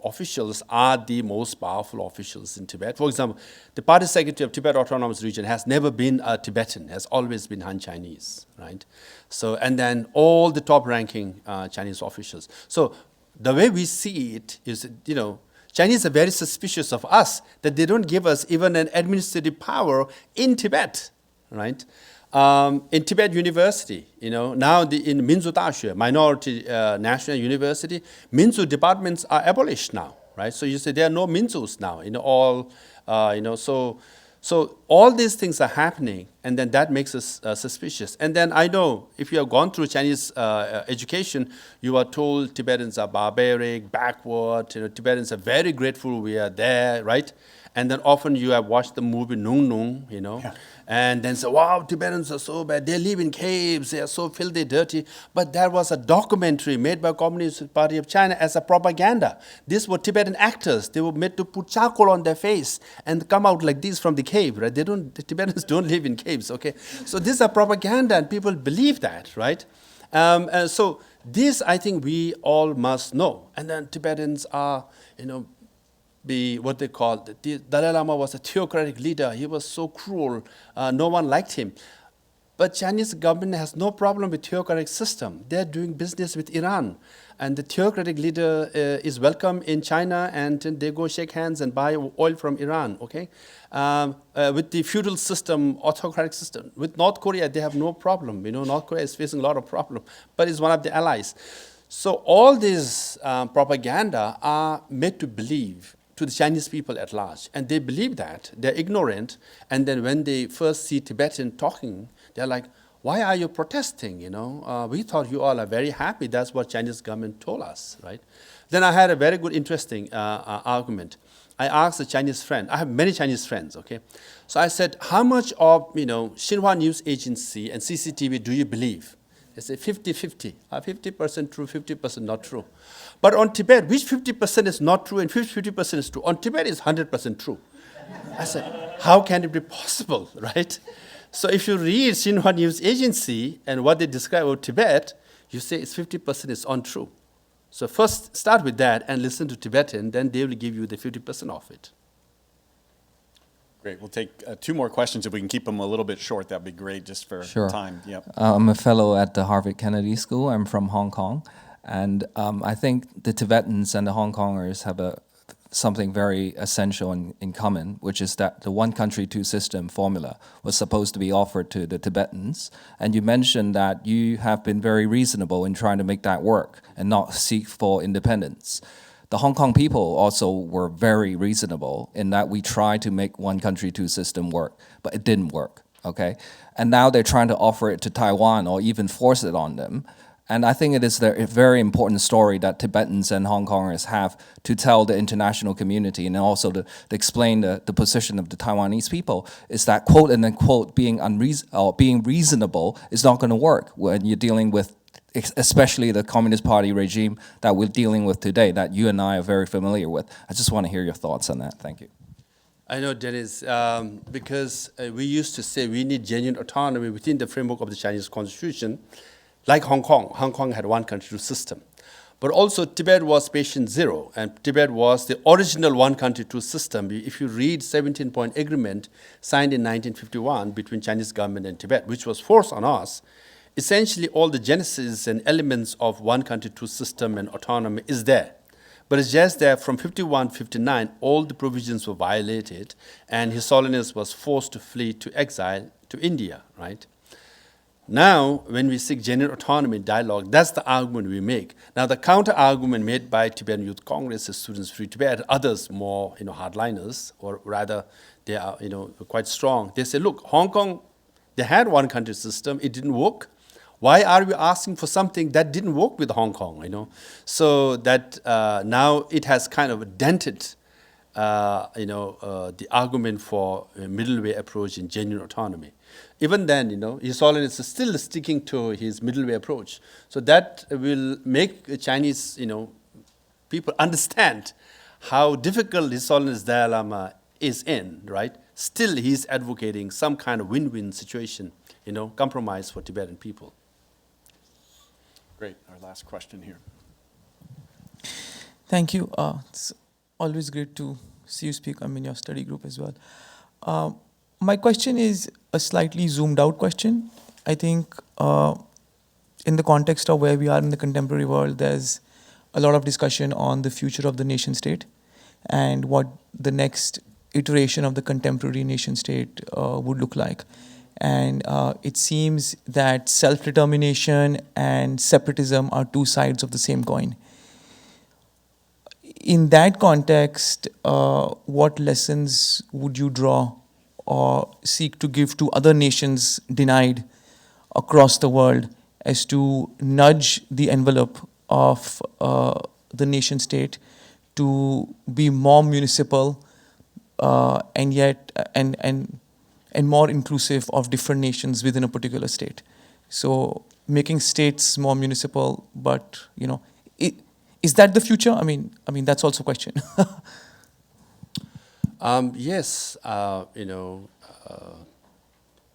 officials are the most powerful officials in Tibet. For example, the party secretary of Tibet Autonomous Region has never been a Tibetan, has always been Han Chinese, right? So, and then all the top-ranking Chinese officials. So the way we see it is, Chinese are very suspicious of us, that they don't give us even an administrative power in Tibet, right? In Tibet University, now in Minzu Daxue, minority national university, Minzu departments are abolished now, right? So you say there are no Minzus now, so all these things are happening, and then that makes us suspicious. And then I know if you have gone through Chinese education, you are told Tibetans are barbaric, backward. Tibetans are very grateful we are there, right? And then often you have watched the movie Nung Nung, yeah. And then say, wow, Tibetans are so bad. They live in caves. They are so filthy, dirty. But there was a documentary made by Communist Party of China as a propaganda. These were Tibetan actors. They were made to put charcoal on their face and come out like this from the cave, right? The Tibetans don't live in caves, okay? So this is a propaganda, and people believe that, right? And so this, I think, we all must know. And then Tibetans are, what they call, the Dalai Lama was a theocratic leader. He was so cruel. No one liked him. But Chinese government has no problem with theocratic system. They're doing business with Iran. And the theocratic leader is welcome in China, and they go shake hands and buy oil from Iran, okay? With the feudal system, autocratic system. With North Korea, they have no problem. North Korea is facing a lot of problem, but it's one of the allies. So all these propaganda are made to believe to the Chinese people at large. And they believe that. They're ignorant. And then when they first see Tibetan talking, they're like, why are you protesting? We thought you all are very happy. That's what Chinese government told us, right? Then I had a very good, interesting argument. I asked a Chinese friend. I have many Chinese friends, okay? So I said, how much of, Xinhua News Agency and CCTV do you believe? They say 50-50. 50% true, 50% not true. But on Tibet, which 50% is not true and which 50% is true? On Tibet, it's 100% true. I said, how can it be possible, right? So if you read Xinhua News Agency and what they describe about Tibet, you say it's 50% is untrue. So first start with that and listen to Tibetan, then they will give you the 50% of it. Great. We'll take 2 more questions. If we can keep them a little bit short, that'd be great just for time. Yep. I'm a fellow at the Harvard Kennedy School. I'm from Hong Kong. And I think the Tibetans and the Hong Kongers have something very essential in common, which is that the one country, two system formula was supposed to be offered to the Tibetans. And you mentioned that you have been very reasonable in trying to make that work and not seek for independence. The Hong Kong people also were very reasonable in that we tried to make one country, two system work, but it didn't work, okay? And now they're trying to offer it to Taiwan or even force it on them. And I think it is a very important story that Tibetans and Hong Kongers have to tell the international community and also to explain the position of the Taiwanese people is that quote and unquote being reasonable is not going to work when you're dealing with especially the Communist Party regime that we're dealing with today, that you and I are very familiar with. I just want to hear your thoughts on that. Thank you. I know, Dennis, because we used to say we need genuine autonomy within the framework of the Chinese constitution, like Hong Kong. Hong Kong had one country, two system. But also Tibet was patient zero, and Tibet was the original one country, two system. If you read 17-point agreement signed in 1951 between Chinese government and Tibet, which was forced on us, essentially all the genesis and elements of one country, two system and autonomy is there. But it's just that from 51-59, all the provisions were violated, and His Holiness was forced to flee to exile to India, right? Now, when we seek genuine autonomy dialogue, that's the argument we make. Now, the counter-argument made by Tibetan Youth Congress, the Students Free Tibet, and others more, hardliners, or rather, they are, quite strong. They say, look, Hong Kong, they had one country system, it didn't work. Why are we asking for something that didn't work with Hong Kong, So that now it has kind of dented, the argument for a middle way approach in genuine autonomy. Even then, His Holiness is still sticking to his middle way approach. So that will make Chinese, people understand how difficult His Holiness Dalai Lama is in, right? Still, he's advocating some kind of win-win situation, compromise for Tibetan people. Great. Our last question here. Thank you. It's always great to see you speak. I'm in your study group as well. My question is a slightly zoomed out question. I think in the context of where we are in the contemporary world, there's a lot of discussion on the future of the nation state and what the next iteration of the contemporary nation state would look like. And it seems that self-determination and separatism are two sides of the same coin. In that context, what lessons would you draw or seek to give to other nations denied across the world as to nudge the envelope of the nation state to be more municipal and yet and more inclusive of different nations within a particular state? So making states more municipal, but is that the future? I mean that's also a question. Yes, at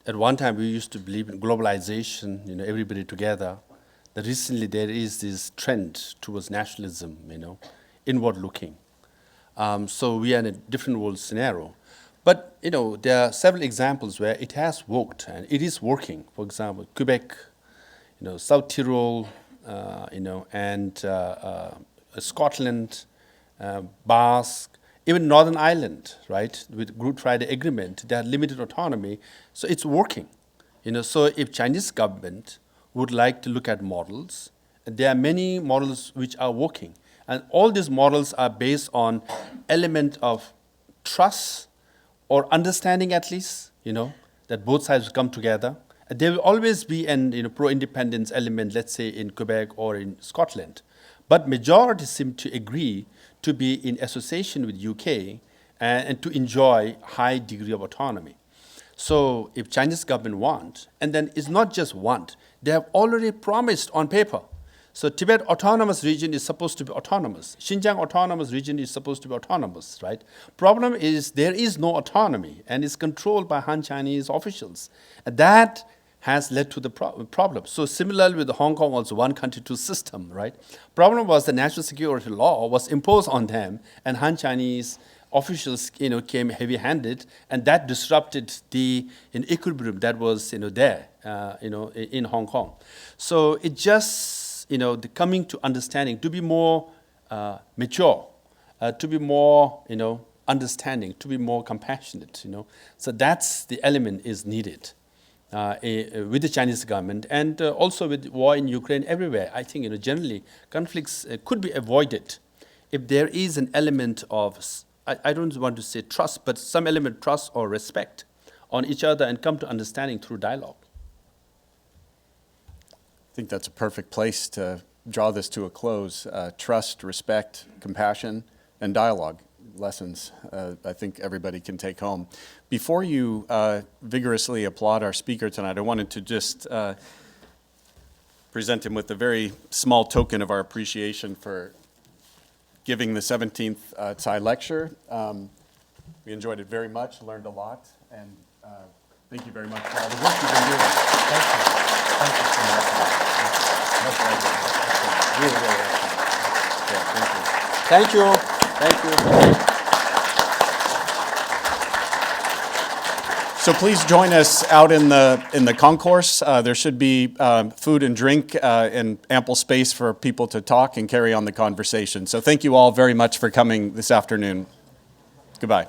one time we used to believe in globalization, everybody together. But recently there is this trend towards nationalism, inward looking. So we are in a different world scenario. But, there are several examples where it has worked and it is working. For example, Quebec, South Tyrol, and Scotland, Basque, even Northern Ireland, right, with Good Friday Agreement, they have limited autonomy, so it's working. So if Chinese government would like to look at models, there are many models which are working. And all these models are based on element of trust or understanding at least, that both sides come together. There will always be an pro-independence element, let's say in Quebec or in Scotland. But majority seem to agree to be in association with UK and to enjoy high degree of autonomy. So if Chinese government want, and then it's not just want, they have already promised on paper. So Tibet autonomous region is supposed to be autonomous. Xinjiang autonomous region is supposed to be autonomous, right? Problem is there is no autonomy and it's controlled by Han Chinese officials. And that has led to the problem. So similarly with Hong Kong also, one country, two system, right? Problem was the national security law was imposed on them and Han Chinese officials came heavy-handed, and that disrupted the equilibrium that was there in Hong Kong. So it just the coming to understanding, to be more mature, to be more understanding, to be more compassionate. So that's the element is needed with the Chinese government and also with war in Ukraine everywhere. I think generally conflicts could be avoided if there is an element of I don't want to say trust, but some element trust or respect on each other and come to understanding through dialogue. I think that's a perfect place to draw this to a close. Trust, respect, compassion, and dialogue lessons I think everybody can take home. Before you vigorously applaud our speaker tonight, I wanted to just present him with a very small token of our appreciation for giving the 17th Tsai Lecture. We enjoyed it very much, learned a lot, and thank you very much for all the work you've been doing. Thank you. Thank you so much. Really, really excellent. Yeah, thank you. Thank you. Thank you. So please join us out in the concourse. There should be food and drink and ample space for people to talk and carry on the conversation. So thank you all very much for coming this afternoon. Goodbye.